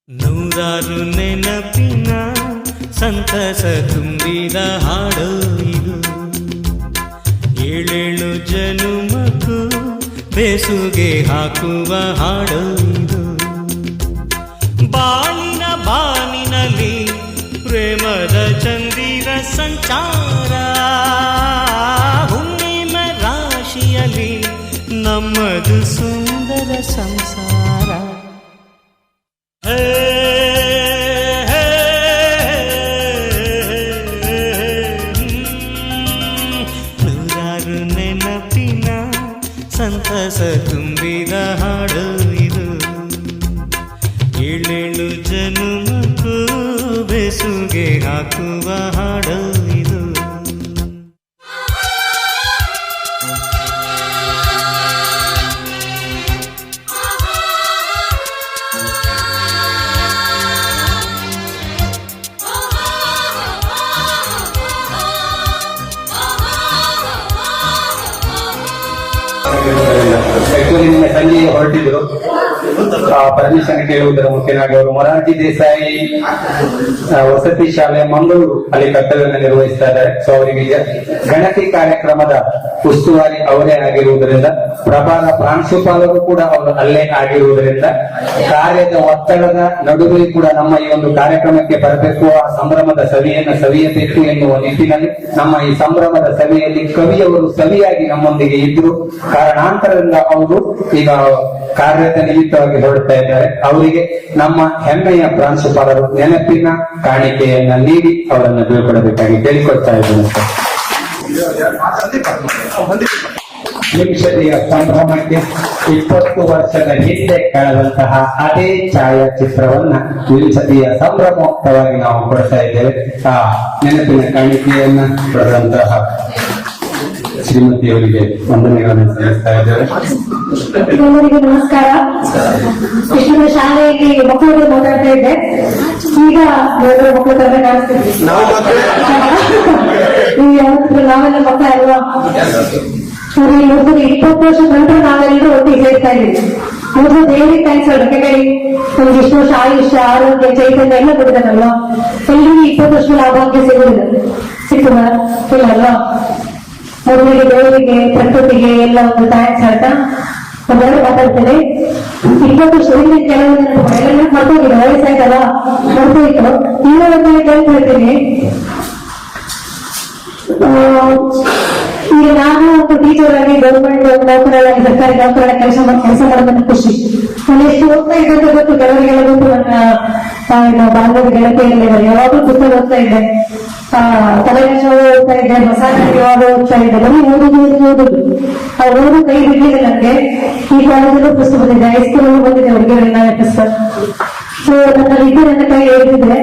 ನೂರಾರು ನೆನಪಿನ ಸಂತಸ ತುಂಬಿದ ಹಾಡು ಇದು, ಏಳೇಳು ಜನುಮಕ್ಕೂ ಬೇಸುಗೆ ಹಾಕುವ ಹಾಡು ಇದು. ಬಾಳಿನ ಬಾನಿನಲ್ಲಿ ಪ್ರೇಮದ ಚಂದಿರ ಸಂಚಾರ, ಹುಣ್ಣಿಮೆ ರಾಶಿಯಲ್ಲಿ ನಮ್ಮದು ಸುಂದರ ಸಂಸಾರ. ನೂರಾರು ನೆನಪಿನ ಸಂತಸ ತುಂಬಿದ ಹಾಡು ಇದು, ಏಳೇಳು ಜನುಮಕ್ಕೂ ಬೆಸುಗೆ ಹಾಕುವ ಹಾಡು ಇದು. ನಿನ್ನೆ ಸಂಜೆಗೆ ಹೊರಟಿದ್ರು. ಪರ್ಮಿಷನ್ ಕೇಳುವುದರ ಮುಖ್ಯನಾಗಿ ಅವರು ಮೊರಾರ್ಜಿ ದೇಸಾಯಿ ವಸತಿ ಶಾಲೆ ಮಂಗಳೂರು ಅಲ್ಲಿ ಕರ್ತವ್ಯವನ್ನು ನಿರ್ವಹಿಸ್ತಾ ಇದ್ದಾರೆ. ಸೊ ಅವರಿಗೆ ಗಣತಿ ಕಾರ್ಯಕ್ರಮದ ಉಸ್ತುವಾರಿ ಅವರೇ ಆಗಿರುವುದರಿಂದ, ಪ್ರಭಾರ ಪ್ರಾಂಶುಪಾಲರು ಕೂಡ ಅವರು ಅಲ್ಲೇ ಆಗಿರುವುದರಿಂದ, ಕಾರ್ಯದ ಒತ್ತಡದ ನಡುವೆ ಕೂಡ ನಮ್ಮ ಈ ಒಂದು ಕಾರ್ಯಕ್ರಮಕ್ಕೆ ಬರಬೇಕು, ಆ ಸಂಭ್ರಮದ ಸವಿಯನ್ನು ಸವಿಯಬೇಕು ಎನ್ನುವ ನಿಟ್ಟಿನಲ್ಲಿ ನಮ್ಮ ಈ ಸಂಭ್ರಮದ ಸಭೆಯಲ್ಲಿ ಕವಿಯವರು ಸವಿಯಾಗಿ ನಮ್ಮೊಂದಿಗೆ ಇದ್ರು. ಕಾರಣಾಂತರದಿಂದ ಅವರು ಈಗ ಕಾರ್ಯದ ನಿಮಿತ್ತವಾಗಿ ಹೊರಡ್ತಾ ಇದ್ದಾರೆ. ಅವರಿಗೆ ನಮ್ಮ ಹೆಮ್ಮೆಯ ಪ್ರಾಂಶುಪಾಲರು ನೆನಪಿನ ಕಾಣಿಕೆಯನ್ನ ನೀಡಿ ಅವರನ್ನು ಬೀಳ್ಕೊಡಬೇಕಾಗಿ ಕೇಳಿಕೊಳ್ತಾ ಇದ್ದೇನೆ. ವಿಂಶತಿಯ ಸಂಭ್ರಮಕ್ಕೆ 20 ವರ್ಷದ ಹಿಂದೆ ಕಳೆದಂತಹ ಅದೇ ಛಾಯಾಚಿತ್ರವನ್ನ ವಿಂಶತಿಯ ಸಂಭ್ರಮೋಕ್ತವಾಗಿ ನಾವು ಕೊಡ್ತಾ ಇದ್ದೇವೆ. ಆ ನೆನಪಿನ ಕಾಣಿಕೆಯನ್ನ ಕೊಡುವಂತಹ ಶ್ರೀಮತಿಯವರಿಗೆ ವಂದನೆಗಳನ್ನು ಸಲ್ಲಿಸ್ತಾ ಇದ್ದೇವೆ. ಎಲ್ಲರಿಗೂ ನಮಸ್ಕಾರ. ಕೃಷ್ಣನ ಶಾಲೆಯಲ್ಲಿ ಮಕ್ಕಳಿಗೆ ಮಾತಾಡ್ತಾ ಇದ್ದೆ. ಈಗ ಮಕ್ಕಳು ತರ ಕಾಣಿಸ್ತಿದ್ವಿ. ನಾವೆಲ್ಲ ಮಕ್ಕಳ ಅಲ್ವಾ? 20 ವರ್ಷ ನಂತರ ನಾವೆಲ್ಲರೂ ಒಟ್ಟಿಗೆ ಸೇರ್ತಾ ಇದ್ದೀವಿ. ಮೊದಲು ದೇವರಿಗೆ ಥ್ಯಾಂಕ್ಸ್ ಹೇಳಕ್ಕೆ ನಮ್ಗೆ ಇಷ್ಟು ವರ್ಷ ಆಯುಷ್ಯ, ಆರೋಗ್ಯ, ಚೈತನ್ಯ ಎಲ್ಲ ಕೊಟ್ಟಿದ್ದಾನಲ್ವಾ. ಎಲ್ರಿಗೂ 20 ವರ್ಷ ಆರೋಗ್ಯ ಸಿಕ್ಕುದ ಇಲ್ಲ ಅಲ್ವಾ? ಮೊದಲಿಗೆ ದೇವರಿಗೆ, ಪ್ರಕೃತಿಗೆ ಎಲ್ಲ ಒಂದು ಥ್ಯಾಂಕ್ಸ್ ಹೇಳ್ತಾ ಒಂದೆರಡು ಮಾತಾಡ್ತೇನೆ. 20 ವರ್ಷ ಹಿಂದೆ ಕೆಲವು ಎಲ್ಲ ಮರ್ತೋಗಿದೆ, ವಯಸ್ಸಾಯ್ತಲ್ಲ ಮರ್ತೋಯ್ತು. ಇನ್ನೊಂದು ಹೇಳ್ತೀನಿ, ಈಗ ನಾನು ಒಂದು ಟೀಚರ್ ಆಗಿ ಗೌರ್ಮೆಂಟ್ ನೌಕರರಾಗಿ ಸರ್ಕಾರಿ ನೌಕರರ ಕೆಲಸ ಮಾಡೋದನ್ನ ಖುಷಿ. ನಾನು ಎಷ್ಟು ಓದ್ತಾ ಇದ್ದೆ ಅಂತ ಗೊತ್ತು, ಕೆಲವರಿಗೆಲ್ಲ ಗೊತ್ತು. ನನ್ನ ಬಾಂಧವ್ಯ ಗೆಳತಿಯಲ್ಲಿದ್ದಾರೆ, ಯಾವಾಗಲೂ ಪುಸ್ತಕ ಓದ್ತಾ ಇದ್ದೆ, ತಲೆಗಾಶ ಓದ್ತಾ ಇದ್ದೆ, ಮಸಾಲೆ ಯಾವಾಗ ಓದ್ತಾ ಇದ್ದೆ, ಬರೀ ಓದುದು. ಆ ಓದು ಕೈ ಬಿಡ್ಲಿಲ್ಲ ನನಗೆ. ಈ ಕಾಲೇಜಲ್ಲೂ ಪುಸ್ತಕ ಬಂದಿದ್ದೆ, ಹೈಸ್ಕೂಲಲ್ಲೂ ಬಂದಿದೆ ಹುಡುಗಿಯರೆಲ್ಲ ಪುಸ್ತಕ. ಸೊ ನನ್ನ ವಿದ್ಯೆ ನನ್ನ ಕೈ ಹೇಳಿದ್ರೆ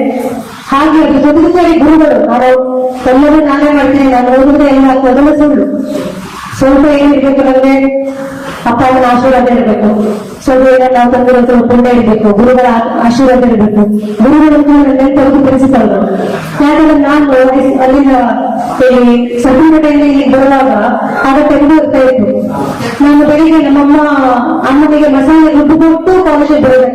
ಹಾಗೆ ಅದು ಜೊತೆಗೆ ಗುರುಗಳು. ನಾನು ಎಲ್ಲವೂ ನಾನೇ ಮಾಡ್ತೀನಿ, ನಾನು ಓದಿದ್ರೆ ಎಲ್ಲ ಮೊದಲು ಸ್ವಲ್ಪ ಏನಿರ್ಬೇಕು, ನಮಗೆ ಅಪ್ಪ ಅಮ್ಮನ ಆಶೀರ್ವಾದ ಇರಬೇಕು. ಸ್ವಲ್ಪ ನಾವು ತಂದಿರೋ ಪುಣ್ಯ ಇರಬೇಕು, ಗುರುಗಳ ಆಶೀರ್ವಾದ ಇರಬೇಕು. ಗುರುಗಳಂತೂ ನೆನಪು ಪ್ರಿನ್ಸಿಪಲ್. ಯಾಕಂದ್ರೆ ನಾನು ಅಲ್ಲಿಂದ ಸರ್ಟಿಫಿಕೇಟಲ್ಲಿ ಇಲ್ಲಿ ಬರುವಾಗ ಆಗ ತೆಗೆದು ಹೋಗ್ತಾ ಇತ್ತು. ನಾನು ಬೆಳಿಗ್ಗೆ ನಮ್ಮಮ್ಮ ಅಮ್ಮನಿಗೆ ಮಸಾಲೆ ದುಡ್ಡು ಕೊಟ್ಟು ಕಾಲೇಜಿಗೆ ಬರೋದೆ.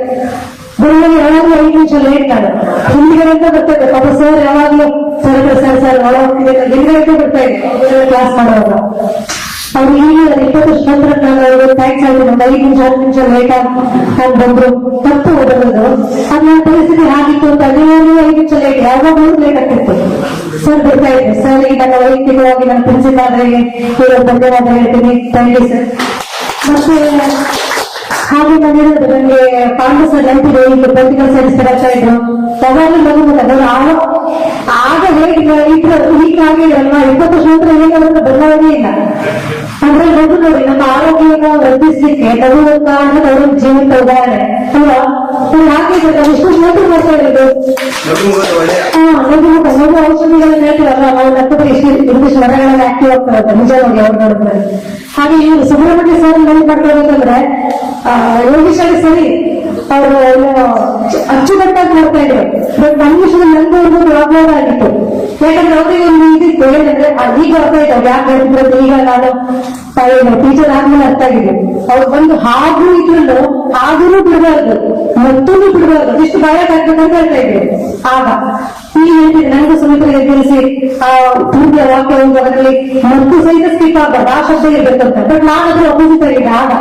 ಗುರುಗಳಿಗೆ ಯಾವಾಗಲೂ 5 ನಿಮಿಷ ಲೇಟ್ ಆದ ಹಿಂದಿಗಳಿಂದ ಬರ್ತದೆ. ಪಾಪ ಸರ್ ಯಾವಾಗಲೂ ಸರ್ ಒಳ ಹೋಗ್ತಿದೆ, ಹಿಂದಿಗಳಿಂದ ಬರ್ತಾ ಇದೆ ಕ್ಲಾಸ್ ಮಾಡುವಾಗ. ಅವ್ರು ಈಗ 20 ವರ್ಷ ನಂತರ ನಾನು ಥ್ಯಾಂಕ್ಸ್ ಆಗಿ ಒಂದು 5 ನಿಮಿಷ 10 ನಿಮಿಷ ಲೇಟ್ ಆಗಿ ಬಂದ್ರು, ತಪ್ಪು ಓದಬಹುದು. ಅದು ನನ್ನ ಪರಿಸ್ಥಿತಿ ಹಾಗಿತ್ತು ಅಂತ ಅದೇ 5 ನಿಮಿಷ ಲೇಟ್, ಯಾವಾಗಲೂ ಲೇಟ್ ಆಗ್ತಿತ್ತು. ಸರ್ ಬರ್ತಾ ಇದ್ದೆ. ಸರ್ ಈಗ ನನ್ನ ವೈಯಕ್ತಿಕವಾಗಿ ನನ್ನ ಪ್ರಿನ್ಸಿಪಾಲರಿಗೆ ಧನ್ಯವಾದ ಹೇಳ್ತೀನಿ. Thank you sir. ಮತ್ತೆ ಹಾಗೆ ಬಂದಿರೋದು ನನಗೆ ಪಾಂಡು ಸರ್ ನೆನಪಿದೆ. ಈಗ ಪೊಲಿಟಿಕಲ್ ಸೈನ್ಸ್ ತರತಾ ಇದ್ರು, ಯಾವಾಗಲೂ ನಗು ಆಗ ಹೇಗೆ ಹೀಗಾಗಿರಲ್ವಾ 20 ವರ್ಷ ನಂತರ ಹೇಗಾದ್ರೆ ಬದಲಾವಣೆ ಇಲ್ಲ. ಅಂದ್ರೆ ನಗು ನೋಡಿ, ನಮ್ಮ ಆರೋಗ್ಯವನ್ನು ವೃದ್ಧಿಸ್ಲಿಕ್ಕೆ ನಗುವಂತ ಅನ್ನೋದು ಅವರ ಜೀವನದ ಉದಾಹರಣೆ ಅಲ್ವಾ? ಯಾಕೆ ಎಷ್ಟು ನಂತರ ಮಾಡ್ತಾ ಇರೋದು ನಗು ಔಷಧಿಗಳನ್ನ ಹೇಳ್ತೀವಲ್ಲ, ನಾವು ನಕ್ಕದ ಇಷ್ಟು ಮರಗಳಲ್ಲಿ ಆಕ್ಟಿವ್ ಆಗ್ತಾ ನಿಜವಾಗಿ ಅವ್ರು ನೋಡಿದ್ರೆ. ಹಾಗೆ ಇವರು ಸುಬ್ರಹ್ಮಣ್ಯ ಸರ್ ನೆನಪು ಮಾಡ್ಕೊಳ್ಬೇಕಂದ್ರೆ ಯೋಗೀಶಾಲಿ ಸರಿ ಅವರು ಅಚ್ಚುಕಟ್ಟಾಗಿ ಮಾಡ್ತಾ ಇದ್ರು. ಬಟ್ ನನ್ನ ವಿಷಯದಲ್ಲಿ ನನಗೂ ಒಂದು ಪ್ರಾಬ್ಲಮ್ ಆಗಿತ್ತು. ಯಾಕಂದ್ರೆ ಅವ್ರಿಗೆ ಒಂದು ಇದಿತ್ತು ಏನಂದ್ರೆ ಈಗ ಅರ್ಥ ಆಯ್ತು ಯಾಕೆ ಹೇಳ್ತಿರೋದು. ಈಗ ನಾನು ಟೀಚರ್ ಆದ್ಮೇಲೆ ಅರ್ಥ ಆಗಿದೆ. ಅವ್ರು ಬಂದು ಹಾಗೂ ಇದ್ರಲ್ಲೂ ಹಾಗೂ ಬಿಡಬಾರ್ದು, ಮತ್ತೊಂದು ಬಿಡಬಾರ್ದು, ಇಷ್ಟು ಬಾಯಕ್ ಹಾಕ್ಬೇಕಂತ ಹೇಳ್ತಾ ಇದ್ರು. ಆಗ ಈಗ ಹೇಳ್ತೀನಿ, ನನಗೂ ಸಮಿತಿಗೆ ತಿಳಿಸಿ ಪೂರ್ತಿಯ ವಾಕ್ಯ ಅದರಲ್ಲಿ ಮತ್ತು ಸಹಿತ ಸ್ಕಿಪ್ ಆಗಬಾರ್ದು, ಆ ಶಬ್ದ ಇರ್ಬೇಕಂತ. ಬಟ್ ನಾನಾದ್ರೂ ಅಪೋಸಿಟ್ ಆಗಿದೆ. ಆಗ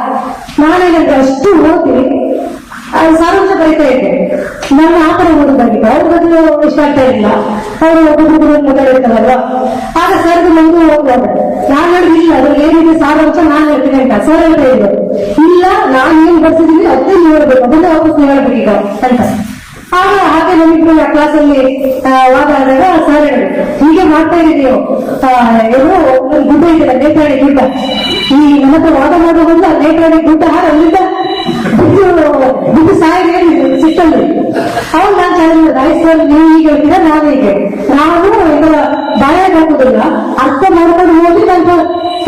ನಾನೇನಂದ್ರೆ ಅಷ್ಟು ಓದ್ತೀನಿ, ಸಾರಾಂಶ ಬರೀತಾ ಇದ್ದೆ. ನಾನು ಆ ತರ ಓದೋದಾಗಿತ್ತು. ಅವ್ರ ಬದಲು ಇಷ್ಟ ಆಗ್ತಾ ಇರಲಿಲ್ಲ. ಅವರು ಒಬ್ಬೊಬ್ಬರು ಮಾತಾಡಿರ್ತಾರಲ್ವ, ಆಗ ಸರ್ದು ನನಗೂ ಹೋಗ್ತಾರೆ. ನಾನು ಹೇಳಿಲ್ಲ ಅದ್ರಲ್ಲಿ ಏನಿದೆ ಸಾರಾಂಶ ನಾನು ಹೇಳ್ತೀನಿ ಅಂತ. ಸರ್ ಹೇಳ್ತಾ ಇದ್ರು, ಇಲ್ಲ ನಾನು ಏನ್ ಬರ್ತಿದ್ದೀನಿ ಅದೇ ನೀವು ಹೇಳ್ಬೇಕು, ಅದನ್ನ ವಾಪಸ್ ನೀವು ಹೇಳ್ಬೇಕೀಗ ಅಂತ. ಆಗ ಹಾಗೆ ನಮ್ಮಿಬ್ರು ಆ ಕ್ಲಾಸಲ್ಲಿ ವಾದಾದಾಗ ಸರ್ ಹೇಳಿದ್ರು, ಹೀಗೆ ಮಾಡ್ತಾ ಇದೀವಿ ನೀವು ಒಂದು ಗುಡ್ಡ ಇದೆಯಲ್ಲ ನೇತ್ರಾಣಿ ಗುಡ್ಡ, ಈ ನಮ್ಮ ಹತ್ರ ವಾದ ಮಾಡುವಾಗ ನೇತ್ರಾಣಿ ಗುಡ್ಡ ಅಲ್ಲಿಂದ ಬಿದ್ದು ಸಾಯಿಗೆ ಸಿಟ್ಟಲ್ಲಿ. ಅವಾಗ ನಾನು ಚಾಲೆಂಜ್ ರಾಯಸ್ವಾಮಿ ನೀವು ಈಗ ಹೇಳ್ತೀರಾ ನಾನು ಹೀಗೆ, ನಾನು ಇದರ ಬಾಯಾಗ ಹಾಕುದಿಲ್ಲ, ಅರ್ಥ ಮಾಡ್ಕೊಂಡು ಹೋಗಿ ನಾನು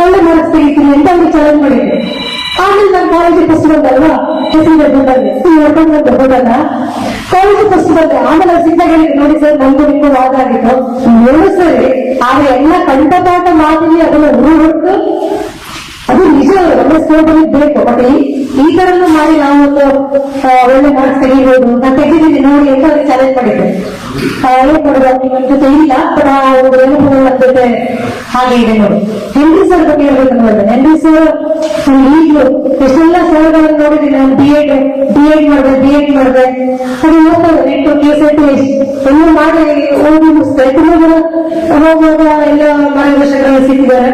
ಒಳ್ಳೆ ಮಾರ್ಕ್ಸ್ ತೆಗಿತೀನಿ ಅಂತ ಅವ್ರಿಗೆ ಚಾಲೆಂಜ್ ಮಾಡಿದ್ದೆ. ಆಮೇಲೆ ನಾನು ಕಾಲೇಜಿಗೆ ಫಸ್ಟ್ ಬಂದಲ್ವಾ, ಹೆಸರು ಬಂದಲ್ಲಿ ಹೋದಲ್ಲ, ಕಾಲೇಜಿಗೆ ಫಸ್ಟ್ ಬಂದೆ. ಆಮೇಲೆ ಸಿದ್ಧ ಹೇಳಿದ್ರು, ನೋಡಿ ಸರ್ ನಮ್ದು ನಿಮ್ಗೂ ವಾದ ಆಗಿತ್ತು 2 ಸರಿ. ಆದ್ರೆ ಎಲ್ಲ ಕಂಠಪಾಠ ಮಾತಿಗೆ ಅದನ್ನ ಹೊರತು ಅದು ನಿಜ ಒಳ್ಳೆ ಸ್ಕೋಪಲ್ಲಿ ಬೇಕು. ಬಟ್ ಈ ತರನು ಮಾಡಿ ನಾವು ಒಂದು ಒಳ್ಳೆ ಮಾರ್ಕ್ಸ್ ತೆಗಿಬಹುದು, ನಾನು ತೆಗೆದಿದ್ದೀನಿ ನೋಡಿ ಅಂತ ಅವ್ರಿಗೆ ಚಾಲೆಂಜ್ ಮಾಡಿದ್ದೆ. ನಿಮ್ಮ ಜೊತೆ ಇಲ್ಲ, ಬಟ್ ಆ ಒಂದು ನೆನಪು ನನ್ನ ಜೊತೆ ಹಾಗೆ ಇದೆ ನೋಡಿ. ಹೆನ್ರಿ ಸರ್ ಬಗ್ಗೆ ಹೇಳ್ಬೇಕು ನೋಡಿದೆ. ಹೆನ್ರಿ ಸರ್ ಈಗಲೂ ಎಷ್ಟೆಲ್ಲ ಸರ್ಗಳನ್ನು ನೋಡಿದ್ದೀನಿ. ನಾನು ಬಿ ಎಡ್ ಮಾಡಿದೆ, ಅದು ಹೋಗ್ತಾರೆ ನೆಟ್ಟು ಕೆಸೆಟ್ಟು ಎಲ್ಲ ಮಾಡಿ ಓದಿ ಮುಗಿಸ್ತಾರೆ. ತುಂಬಾ ಜನ ಹೋಗುವಾಗ ಎಲ್ಲ ಮಾರ್ಗದರ್ಶಕರಲ್ಲಿ ಸಿಕ್ಕಿದ್ದಾರೆ.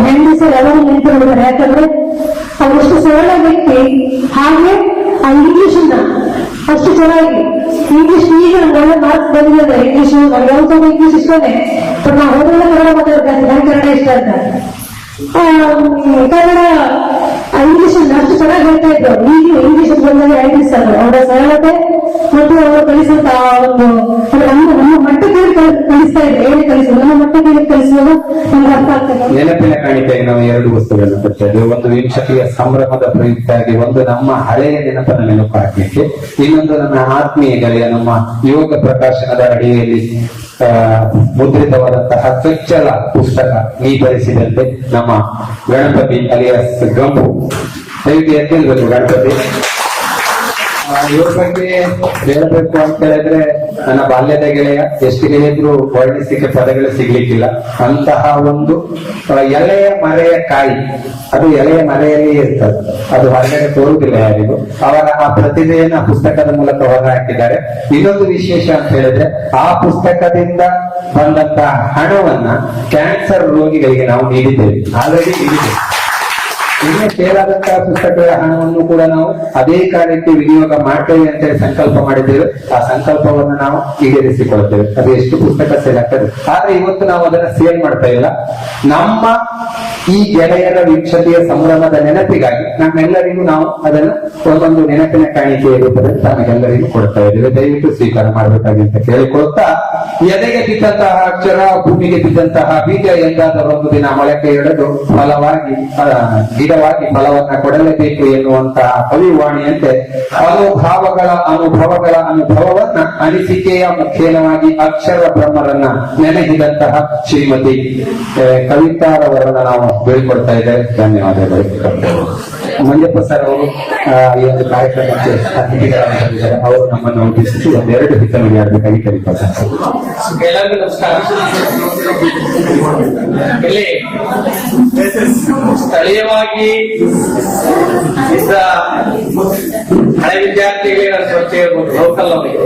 ಹೆನ್ರಿ ಸರ್ ಯಾವಾಗ ನೆನಪು ನೋಡಿದ್ದಾರೆ. ಯಾಕಂದ್ರೆ ಅವರಷ್ಟು ಸರಳ ವ್ಯಕ್ತಿ, ಹಾಗೆ ಆ ಇಂಗ್ಲಿಷ್ ಅಷ್ಟು ಚೆನ್ನಾಗಿ ಇಂಗ್ಲಿಷ್ ಈಗ ಒಳ್ಳೆ ಮಾರ್ಕ್ಸ್ ಬಂದಿದೆ. ಇಂಗ್ಲಿಷ್ ನನಗೆ ಯಾವತ್ತೂ ಇಂಗ್ಲಿಷ್ ಇಷ್ಟನೇ, ಬಟ್ ನಾವು ಹೋದ್ರೆಲ್ಲ ಕನ್ನಡ ಮಾತಾಡ್ತಾರೆ, ನನಗೆ ಕನ್ನಡ ಇಷ್ಟ ಅಂತ. ಕನ್ನಡ ಇಂಗ್ಲಿಷ್ ಅಷ್ಟು ಚೆನ್ನಾಗಿ ಹೇಳ್ತಾ ಇದ್ರು. ಈಗಲೂ ಇಂಗ್ಲಿಷ್ ಬಂದಾಗ ಆಯ್ತಿಸ್ತಾರೆ ಅವರ ಸರಳತೆ ಮತ್ತು ಅವರು ಕಲಿಸುವಂತ ಒಂದು ನಮ್ಮ ಮಟ್ಟಕ್ಕೆ ಕಲಿಸ್ತಾ ಇದ್ರು. ಹೇಳಿ ಕಲಿಸುವುದು ನಮ್ಮ ಮಟ್ಟಕ್ಕೆ ಕಲಿಸುವುದು ನಮ್ಗೆ ಅರ್ಥ ಆಗ್ತದೆ. ನೆನಪಿನ ಕಾಣಿಕೆಯಾಗಿ ನಾವು ಎರಡು ವಸ್ತುಗಳನ್ನು ಕೊಡ್ತೇವೆ. ಒಂದು ವಿಂಶತಿಯ ಸಂಭ್ರಮದ ಪ್ರಯುಕ್ತವಾಗಿ, ಒಂದು ನಮ್ಮ ಹಳೆಯ ನೆನಪನ್ನು ನೆನಪು ಹಾಕಲಿಕ್ಕೆ, ಇನ್ನೊಂದು ನನ್ನ ಆತ್ಮೀಯ ಗೆಳೆಯ ನಮ್ಮ ಯೋಗ ಪ್ರಕಾಶನದ ಅಡಿಯಲ್ಲಿ ಮುದ್ರಿತವಾದಂತಹ ಚೊಚ್ಚಲ ಪುಸ್ತಕ ನೀ ಬರೆಸಿದಂತೆ ನಮ್ಮ ಗಣಪತಿ ಅಲಿಯಾಸ್ ಗಂಬು, ದಯವಿಟ್ಟು ಎತ್ತಿರ್ಬೇಕು ಗಣಪತಿ. ಇವ್ರ ಬಗ್ಗೆ ಹೇಳಬೇಕು ಅಂತ ಹೇಳಿದ್ರೆ, ನನ್ನ ಬಾಲ್ಯದ ಗೆಳೆಯ, ಎಷ್ಟು ಹೇಳಿದ್ರು ವರ್ಣಿಸಲಿಕ್ಕೆ ಪದಗಳು ಸಿಗ್ಲಿಕ್ಕಿಲ್ಲ. ಅಂತಹ ಒಂದು ಎಲೆಯ ಮರೆಯ ಕಾಯಿ, ಅದು ಎಲೆಯ ಮರೆಯಲ್ಲಿ ಇರ್ತದೆ, ಅದು ಹೊರಗಡೆ ತೋರುವುದಿಲ್ಲ ಯಾರಿಗೂ. ಅವರ ಆ ಪ್ರತಿಭೆಯನ್ನ ಪುಸ್ತಕದ ಮೂಲಕ ಹೊರ ಹಾಕಿದ್ದಾರೆ. ಇನ್ನೊಂದು ವಿಶೇಷ ಅಂತ ಹೇಳಿದ್ರೆ, ಆ ಪುಸ್ತಕದಿಂದ ಬಂದಂತಹ ಹಣವನ್ನ ಕ್ಯಾನ್ಸರ್ ರೋಗಿಗಳಿಗೆ ನಾವು ನೀಡಿದ್ದೇವೆ, ಆಲ್ರೆಡಿ ನೀಡಿದ್ದೇವೆ. ಇನ್ನೇ ಸೇರಾದಂತಹ ಪುಸ್ತಕಗಳ ಹಣವನ್ನು ಕೂಡ ನಾವು ಅದೇ ಕಾರ್ಯಕ್ಕೆ ವಿನಿಯೋಗ ಮಾಡ್ತೇವೆ ಅಂತ ಹೇಳಿ ಸಂಕಲ್ಪ ಮಾಡಿದ್ದೇವೆ. ಆ ಸಂಕಲ್ಪವನ್ನು ನಾವು ಈಡೇರಿಸಿಕೊಳ್ತೇವೆ. ಅದು ಎಷ್ಟು ಪುಸ್ತಕ ಸೇಲ್ ಆಗ್ತದೆ. ಆದ್ರೆ ಇವತ್ತು ನಾವು ಅದನ್ನ ಸೇಲ್ ಮಾಡ್ತಾ ಇಲ್ಲ. ನಮ್ಮ ಈ ಗೆಳೆಯರ ವಿಂಶತಿಯ ಸಂಭ್ರಮದ ನೆನಪಿಗಾಗಿ ನಮ್ಮೆಲ್ಲರಿಗೂ ನಾವು ಅದನ್ನು ಒಂದೊಂದು ನೆನಪಿನ ಕಾಣಿಕೆಯ ರೂಪದಲ್ಲಿ ತಮಗೆಲ್ಲರಿಗೂ ಕೊಡ್ತಾ ಇದ್ದೇವೆ. ದಯವಿಟ್ಟು ಸ್ವೀಕಾರ ಮಾಡಬೇಕಾಗಿ ಅಂತ ಕೇಳಿಕೊಳ್ತಾ, ಎದೆಗೆ ಬಿದ್ದಂತಹ ಅಕ್ಷರ ಭೂಮಿಗೆ ಬಿದ್ದಂತಹ ಬೀಜ ಎಂದಾದ ಒಂದು ದಿನ ಮೊಳಕೆ ಎಳೆದು ಫಲವಾಗಿ ಗಿಡವಾಗಿ ಫಲವನ್ನ ಕೊಡಲೇಬೇಕು ಎನ್ನುವಂತಹ ಕವಿವಾಣಿಯಂತೆ ಅನುಭವಗಳ ಅನುಭವವನ್ನ ಅನಿಸಿಕೆಯ ಮುಖೇನವಾಗಿ ಅಕ್ಷರ ಬ್ರಹ್ಮರನ್ನ ನೆನೆಸಿದಂತಹ ಶ್ರೀಮತಿ ಕವಿತಾರವರನ್ನ ನಾವು ಬೀಳ್ಕೊಡ್ತಾ ಇದ್ದೇವೆ. ಧನ್ಯವಾದಗಳು. ಮಂಜಪ್ಪ ಸರ್ ಅವರು ಈ ಒಂದು ಕಾರ್ಯಕ್ರಮಕ್ಕೆ ಅತಿಥಿಗಳಾಗಿದ್ದಾರೆ. ಅವರು ನಮ್ಮನ್ನು ಉದ್ದೇಶಿಸಿ ಒಂದೆರಡು ಹಿತನುಡಿ ಆಡಬೇಕಾಗಿ ಕರೀತಾರೆ. ಎಲ್ಲರಿಗೂ ನಮಸ್ಕಾರ. ಇಲ್ಲಿ ಸ್ಥಳೀಯವಾಗಿ ಇದ್ದ ಹಳೆ ವಿದ್ಯಾರ್ಥಿಗಳಿಗೆ ನಾನು ಪರಿಚಯ ಇರ್ಬೋದು, ಲೋಕಲ್ ಅವರಿಗೆ,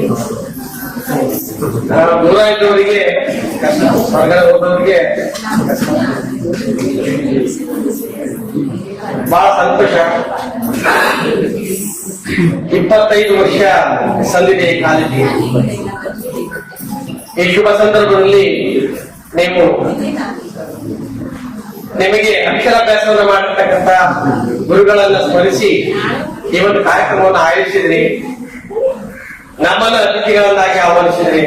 ದೂರ ಇದ್ದವರಿಗೆ ಕಷ್ಟ, ಹೊರಗಡೆ ಹೋದವರಿಗೆ ಬಹಳ ಸಂತೋಷ. 25 ವರ್ಷ ಸಂದಿದೆ ಈ ಕಾಲೇಜಿಗೆ. ಈ ಶುಭ ಸಂದರ್ಭದಲ್ಲಿ ನಿಮಗೆ ಅಕ್ಷರಾಭ್ಯಾಸವನ್ನು ಮಾಡಿರ್ತಕ್ಕಂಥ ಗುರುಗಳನ್ನ ಸ್ಮರಿಸಿ ಈ ಒಂದು ಕಾರ್ಯಕ್ರಮವನ್ನು ಆಯೋಜಿಸಿದ್ರಿ, ನಮ್ಮನ್ನು ಅತಿಥಿಗಳನ್ನಾಗಿ ಆಹ್ವಾನಿಸಿದ್ರಿ.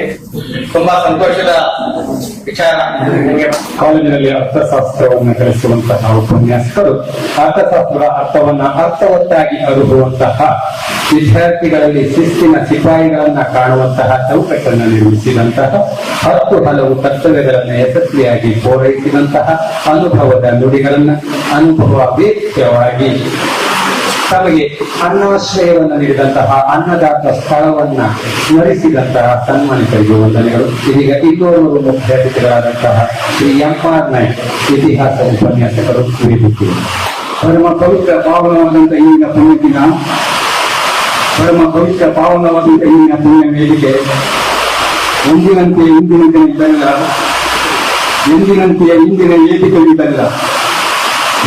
ತುಂಬಾ ಸಂತೋಷದ ವಿಚಾರ. ಕಾಲೇಜಿನಲ್ಲಿ ಅರ್ಥಶಾಸ್ತ್ರವನ್ನು ಕಲಿಸುವಂತಹ ಉಪನ್ಯಾಸಕರು ಅರ್ಥಶಾಸ್ತ್ರದ ಅರ್ಥವನ್ನ ಅರ್ಥವತ್ತಾಗಿ ಅರುಹುವಂತಹ, ವಿದ್ಯಾರ್ಥಿಗಳಲ್ಲಿ ಶಿಸ್ತಿನ ಸಿಪಾಯಿಗಳನ್ನ ಕಾಣುವಂತಹ ಚೌಕಟ್ಟನ್ನು ನಿರ್ಮಿಸಿದಂತಹ, 10 ಹಲವು ಕರ್ತವ್ಯಗಳನ್ನು ಯಶಸ್ವಿಯಾಗಿ ಪೂರೈಸಿದಂತಹ ಅನುಭವದ ನುಡಿಗಳನ್ನ ಅನುಭವ ವೇದ್ಯವಾಗಿ ತಮಗೆ ಅನ್ನಾಶ್ರಯವನ್ನು ನೀಡಿದಂತಹ ಅನ್ನದಾತ ಸ್ಥಳವನ್ನ ಸ್ಮರಿಸಿದಂತಹ ಸನ್ಮಾನಿತರಿಗೆ ವಂದನೆಗಳು. ಇದೀಗ 200 ಮುಖ್ಯ ಅತಿಥಿಗಳಾದಂತಹ ಶ್ರೀ ಎಂ.ಆರ್. ನಾಯ್ಕ್, ಇತಿಹಾಸ ಉಪನ್ಯಾಸಕರು ವೇದಿಕೆ. ಪರಮ ಪವಿತ್ರ ಪಾವನವಾದಂತ ಇಂದಿನ ಪುಣ್ಯ ದಿನ, ಪರಮ ಪವಿತ್ರ ಪಾವನವಾದಂತ ಇಂದಿನ ಪುಣ್ಯ ವೇದಿಕೆ ಎಂದಿನಂತೆ ಇಂದಿನ ದಿನ ಇದ್ದಲ್ಲ, ಎಂದಿನಂತೆಯ ಇಂದಿನ ವೇದಿಕೆ ಇದ್ದಲ್ಲ,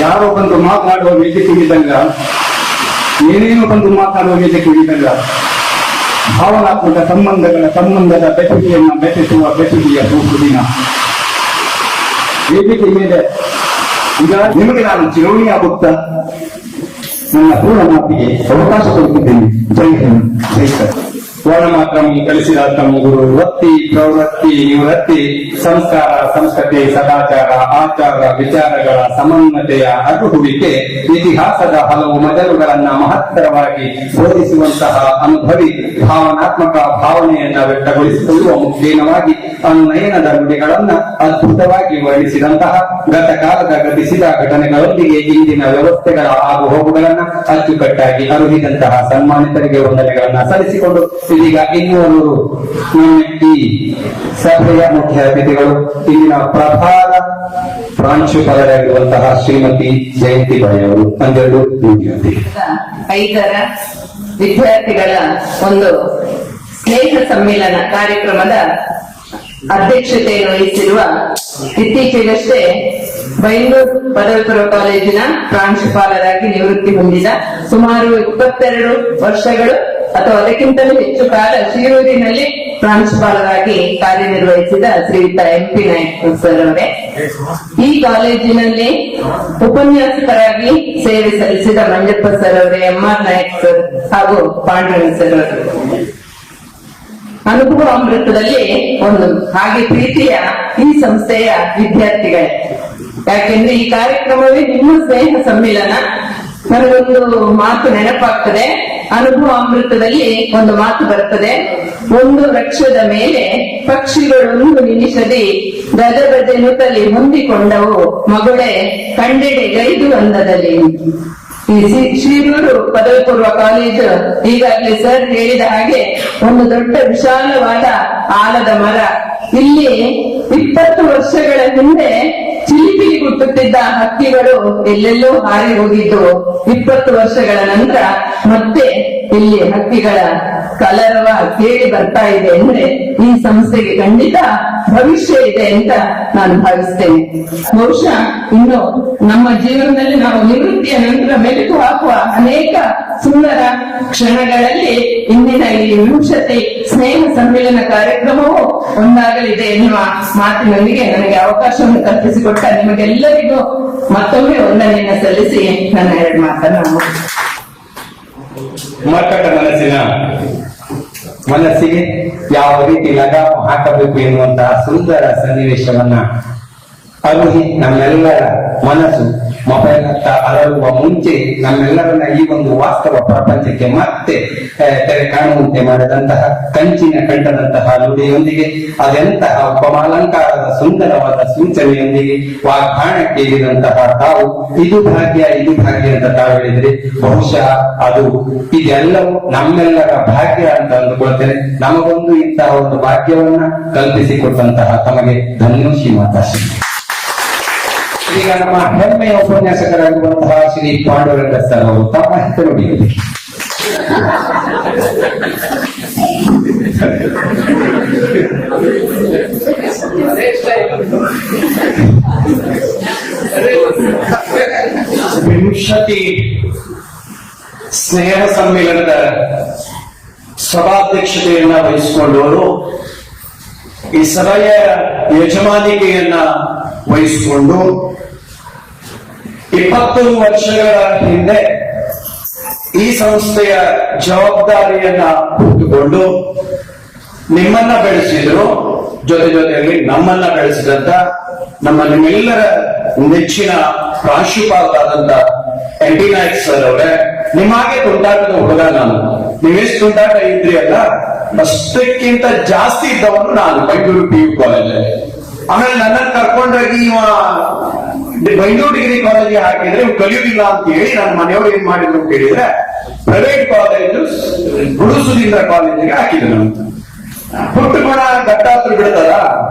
ಯಾರೋ ಬಂದು ಮಾತನಾಡುವ ವೇದಿಕೆ ಇದ್ದಲ್ಲ, ಏನೇನು ಬಂದು ಮಾತಾಡುವ ವೇದಿಕೆ ಇದ್ದಲ್ಲ, ಭಾವನಾತ್ಮಕ ಸಂಬಂಧದ ಬೆಸುಗೆಯನ್ನು ಬೆಸೆಸುವ ಬೆಸುಗೆಯ ದಿನ ವೇದಿಕೆ ಮೇಲೆ. ಈಗ ನಿಮಗೆ ನಾನು ಚಿರೋಣಿಯಾಗುತ್ತಾ ನನ್ನ ಪೂರ್ಣ ಮಾತಿಗೆ ಅವಕಾಶ ಕೊಡುತ್ತಿದ್ದೇನೆ. ಜೈ ಹಿಂದ್, ಜೈ ಸರ್. ವರ್ಣ ಮಾತ್ರ ಕಲಿಸಿದ ತಮ್ಮ ಗುರು ವೃತ್ತಿ ಪ್ರವೃತ್ತಿ ನಿವೃತ್ತಿ ಸಂಸ್ಕಾರ ಸಂಸ್ಕೃತಿ ಸದಾಚಾರ ಆಚಾರ ವಿಚಾರಗಳ ಸಮನ್ವತೆಯ ಅರುಹುವಿಕೆ ಇತಿಹಾಸದ ಹಲವು ಮಜಲುಗಳನ್ನ ಮಹತ್ತರವಾಗಿ ಬೋಧಿಸುವಂತಹ ಅನುಭವಿ ಭಾವನಾತ್ಮಕ ಭಾವನೆಯನ್ನ ವ್ಯಕ್ತಗೊಳಿಸಿಕೊಳ್ಳುವ ಮುಖೇನವಾಗಿ ಅನುನಯನದ ನುಡಿಗಳನ್ನ ಅದ್ಭುತವಾಗಿ ವರ್ಣಿಸಿದಂತಹ ಗತಕಾಲದ ಗತಿಸಿದ ಘಟನೆಗಳೊಂದಿಗೆ ಇಂದಿನ ವ್ಯವಸ್ಥೆಗಳ ಆಗು ಹೋಗುಗಳನ್ನ ಅಚ್ಚುಕಟ್ಟಾಗಿ ಅರುಹಿದಂತಹ ಸನ್ಮಾನಿತರಿಗೆ ವಂದನೆಗಳನ್ನ ಸಲ್ಲಿಸಿಕೊಂಡು ಇದೀಗ 200 ಈ ಸಭೆಯ ಮುಖ್ಯ ಅತಿಥಿಗಳು ಇಂದಿನ ಪ್ರಭಾರ ಪ್ರಾಂಶುಪಾಲರಾಗಿರುವಂತಹ ಶ್ರೀಮತಿ ಜಯಂತಿ ಬಾಯಿ ಅವರು 12 ವಿದ್ಯಾರ್ಥಿ 5ರ ವಿದ್ಯಾರ್ಥಿಗಳ ಒಂದು ಸ್ನೇಹ ಸಮ್ಮೇಳನ ಕಾರ್ಯಕ್ರಮದ ಅಧ್ಯಕ್ಷತೆಯನ್ನು ವಹಿಸಿರುವ ಇತ್ತೀಚೆಗಷ್ಟೇ ಬೈಂದೂರು ಪದವಿ ಪೂರ್ವ ಕಾಲೇಜಿನ ಪ್ರಾಂಶುಪಾಲರಾಗಿ ನಿವೃತ್ತಿ ಹೊಂದಿದ ಸುಮಾರು 22 ವರ್ಷಗಳು ಅಥವಾ ಅದಕ್ಕಿಂತಲೂ ಹೆಚ್ಚು ಕಾಲ ಶಿರೂರಿನಲ್ಲಿ ಪ್ರಾಂಶುಪಾಲರಾಗಿ ಕಾರ್ಯನಿರ್ವಹಿಸಿದ ಶ್ರೀಯುತ MP ನಾಯಕ್ ಸರ್ ಅವರೇ, ಈ ಕಾಲೇಜಿನಲ್ಲಿ ಉಪನ್ಯಾಸಕರಾಗಿ ಸೇವೆ ಸಲ್ಲಿಸಿದ ಮಂಜಪ್ಪ ಸರ್ ಅವರೇ, MR ನಾಯಕ್ ಸರ್ ಹಾಗೂ ಪಾಂಡುರಂಗ ಸರ್ ಅವರು ಅನುಭವ ಅಮೃತದಲ್ಲಿ ಒಂದು ಹಾಗೆ ಪ್ರೀತಿಯ ಈ ಸಂಸ್ಥೆಯ ವಿದ್ಯಾರ್ಥಿಗಳೇ. ಯಾಕೆಂದ್ರೆ ಈ ಕಾರ್ಯಕ್ರಮವೇ ನಿಮ್ಮ ಸ್ನೇಹ ಸಮ್ಮಿಲನ. ನನಗೊಂದು ಮಾತು ನೆನಪಾಗ್ತದೆ. ಅನುಭವ ಅಮೃತದಲ್ಲಿ ಒಂದು ಮಾತು ಬರ್ತದೆ, ಒಂದು ವೃಕ್ಷದ ಮೇಲೆ ಪಕ್ಷಿಗಳೊಂದು ನಿಮಿಷದಿ ಗಜ ಗಜೆನುತ್ತಲಿ ಹೊಂದಿಕೊಂಡವು, ಮಗುಳೆ ಕಂಡೆಡೆಗೈದು ಅಂದದಲ್ಲಿ. ಈ ಶಿರೂರು ಪದವಿ ಪೂರ್ವ ಕಾಲೇಜು ಈಗಾಗಲೇ ಸರ್ ಹೇಳಿದ ಹಾಗೆ ಒಂದು ದೊಡ್ಡ ವಿಶಾಲವಾದ ಆಲದ ಮರ. ಇಲ್ಲಿ 20 ವರ್ಷಗಳ ಹಿಂದೆ ಚಿಲಿಪಿಲಿ ಗುಟ್ಟುತ್ತಿದ್ದ ಹಕ್ಕಿಗಳು ಎಲ್ಲೆಲ್ಲೋ ಹಾರಿ ಹೋಗಿದ್ದು, 20 ವರ್ಷಗಳ ನಂತರ ಮತ್ತೆ ಇಲ್ಲಿ ಹಕ್ಕಿಗಳ ಕಲರವ ಕೇಳಿ ಬರ್ತಾ ಇದೆ ಅಂದ್ರೆ ಈ ಸಂಸ್ಥೆಗೆ ಖಂಡಿತ ಭವಿಷ್ಯ ಇದೆ ಅಂತ ನಾನು ಭಾವಿಸ್ತೇನೆ. ಬಹುಶಃ ಇನ್ನು ನಮ್ಮ ಜೀವನದಲ್ಲಿ ನಾವು ನಿವೃತ್ತಿಯ ನಂತರ ಮೆಲುಕು ಹಾಕುವ ಅನೇಕ ಸುಂದರ ಕ್ಷಣಗಳಲ್ಲಿ ಇಂದಿನ ಈ ವಿಂಶತಿ ಸ್ನೇಹ ಸಮ್ಮಿಲನ ಕಾರ್ಯಕ್ರಮವು ಒಂದಾಗಲಿದೆ ಎನ್ನುವ ಮಾತಿನೊಂದಿಗೆ ನನಗೆ ಅವಕಾಶವನ್ನು ಕಲ್ಪಿಸಿಕೊಟ್ಟ ನಿಮಗೆಲ್ಲರಿಗೂ ಮತ್ತೊಮ್ಮೆ ವಂದನೆಯನ್ನು ಸಲ್ಲಿಸಿ ನನ್ನ 2 ಮಾತನ್ನು ಮಕ್ಕಳ ಮನಸ್ಸಿಗೆ ಯಾವ ರೀತಿ ಲಗಾಮು ಹಾಕಬೇಕು ಎನ್ನುವಂತಹ ಸುಂದರ ಸನ್ನಿವೇಶವನ್ನ ಅರುಹಿ ನಮ್ಮೆಲ್ಲರ ಮನಸ್ಸು ಮೊಬೈಲ್ ಹತ್ತ ಅರಳುವ ಮುಂಚೆ ನಮ್ಮೆಲ್ಲರನ್ನ ಈ ಒಂದು ವಾಸ್ತವ ಪ್ರಪಂಚಕ್ಕೆ ಮತ್ತೆ ತೆರೆ ಕಾಣುವಂತೆ ಮಾಡಿದಂತಹ ಕಂಚಿನ ಕಂಠದಂತಹ ನುಡಿಯೊಂದಿಗೆ ಅದೆಂತಹ ಉಪಮಾಲಂಕಾರದ ಸುಂದರವಾದ ಸೂಚನೆಯೊಂದಿಗೆ ವಾಗ್ದಾನಕ್ಕೆ ಇರಿದಂತಹ ತಾವು ಇದು ಭಾಗ್ಯ ಅಂತ ತಾವು ಹೇಳಿದ್ರೆ ಬಹುಶಃ ಅದು ಇದೆಲ್ಲವೂ ನಮ್ಮೆಲ್ಲರ ಭಾಗ್ಯ ಅಂತ ಅಂದುಕೊಳ್ತೇನೆ. ನಮಗೊಂದು ಇಂತಹ ಒಂದು ಭಾಗ್ಯವನ್ನ ಕಲ್ಪಿಸಿಕೊಟ್ಟಂತಹ ತಮಗೆ ಧನ್ಯೋಷಿ ಮಾತಾಶ್ರೀ. ಈಗ ನಮ್ಮ ಹೆಮ್ಮೆಯ ಉಪನ್ಯಾಸಕರಾಗಿರುವಂತಹ ಶ್ರೀ ಪಾಂಡುರಂಗ ಸರ್ ಅವರು ತಮ್ಮ ಹೆಸರು ನುಡಿಯಿದೆ. ವಿಂಶತಿ ಸ್ನೇಹ ಸಮ್ಮೇಳನದ ಸಭಾಧ್ಯಕ್ಷತೆಯನ್ನ ವಹಿಸಿಕೊಂಡವರು, ಈ ಸಭೆಯ ಯಜಮಾನಿಕೆಯನ್ನ ವಹಿಸಿಕೊಂಡು 20 ವರ್ಷಗಳ ಹಿಂದೆ ಈ ಸಂಸ್ಥೆಯ ಜವಾಬ್ದಾರಿಯನ್ನ ಹೊತ್ತುಕೊಂಡು ನಿಮ್ಮನ್ನ ಬೆಳೆಸಿದ್ರು, ಜೊತೆಯಲ್ಲಿ ನಮ್ಮನ್ನ ಬೆಳೆಸಿದಂತ ನಿಮ್ಮೆಲ್ಲರ ನೆಚ್ಚಿನ ಪ್ರಾಂಶುಪಾಲರಾದಂತ MP ನಾಯಕ್ ಸರ್ ಅವರೇ, ನಿಮ್ಮಾಗೆ ತುಂಟಾಟದ ಹುಡುಗ ನಾನು. ನೀವೆಷ್ಟು ತುಂಟಾಟ ಇದ್ರಿ ಅಲ್ಲ, ಅಷ್ಟಕ್ಕಿಂತ ಜಾಸ್ತಿ ಇದ್ದವನು ನಾನು ಬೆಂಗಳೂರು PU ಕಾಲೇಜಲ್ಲಿ. ಆಮೇಲೆ ನನ್ನನ್ನು ಕರ್ಕೊಂಡೋಗಿ ಬೆಂಗಳೂರು ಡಿಗ್ರಿ ಕಾಲೇಜಿಗೆ ಹಾಕಿದ್ರೆ ಇವ್ ಕಲಿಯುವುದಿಲ್ಲ ಅಂತ ಹೇಳಿ ನನ್ನ ಮನೆಯವರು ಏನ್ ಮಾಡಿದ್ರು ಅಂತ ಹೇಳಿದ್ರೆ ಪ್ರೈವೇಟ್ ಕಾಲೇಜು ಗುಡುಸುದಿಂದ ಕಾಲೇಜಿಗೆ ಹಾಕಿದ್ರು. ನಮ್ಗೆ ಪುಟ್ಟು ಗುಣ ಗಟ್ಟಾತ್ರ ಬಿಡ್ತದ,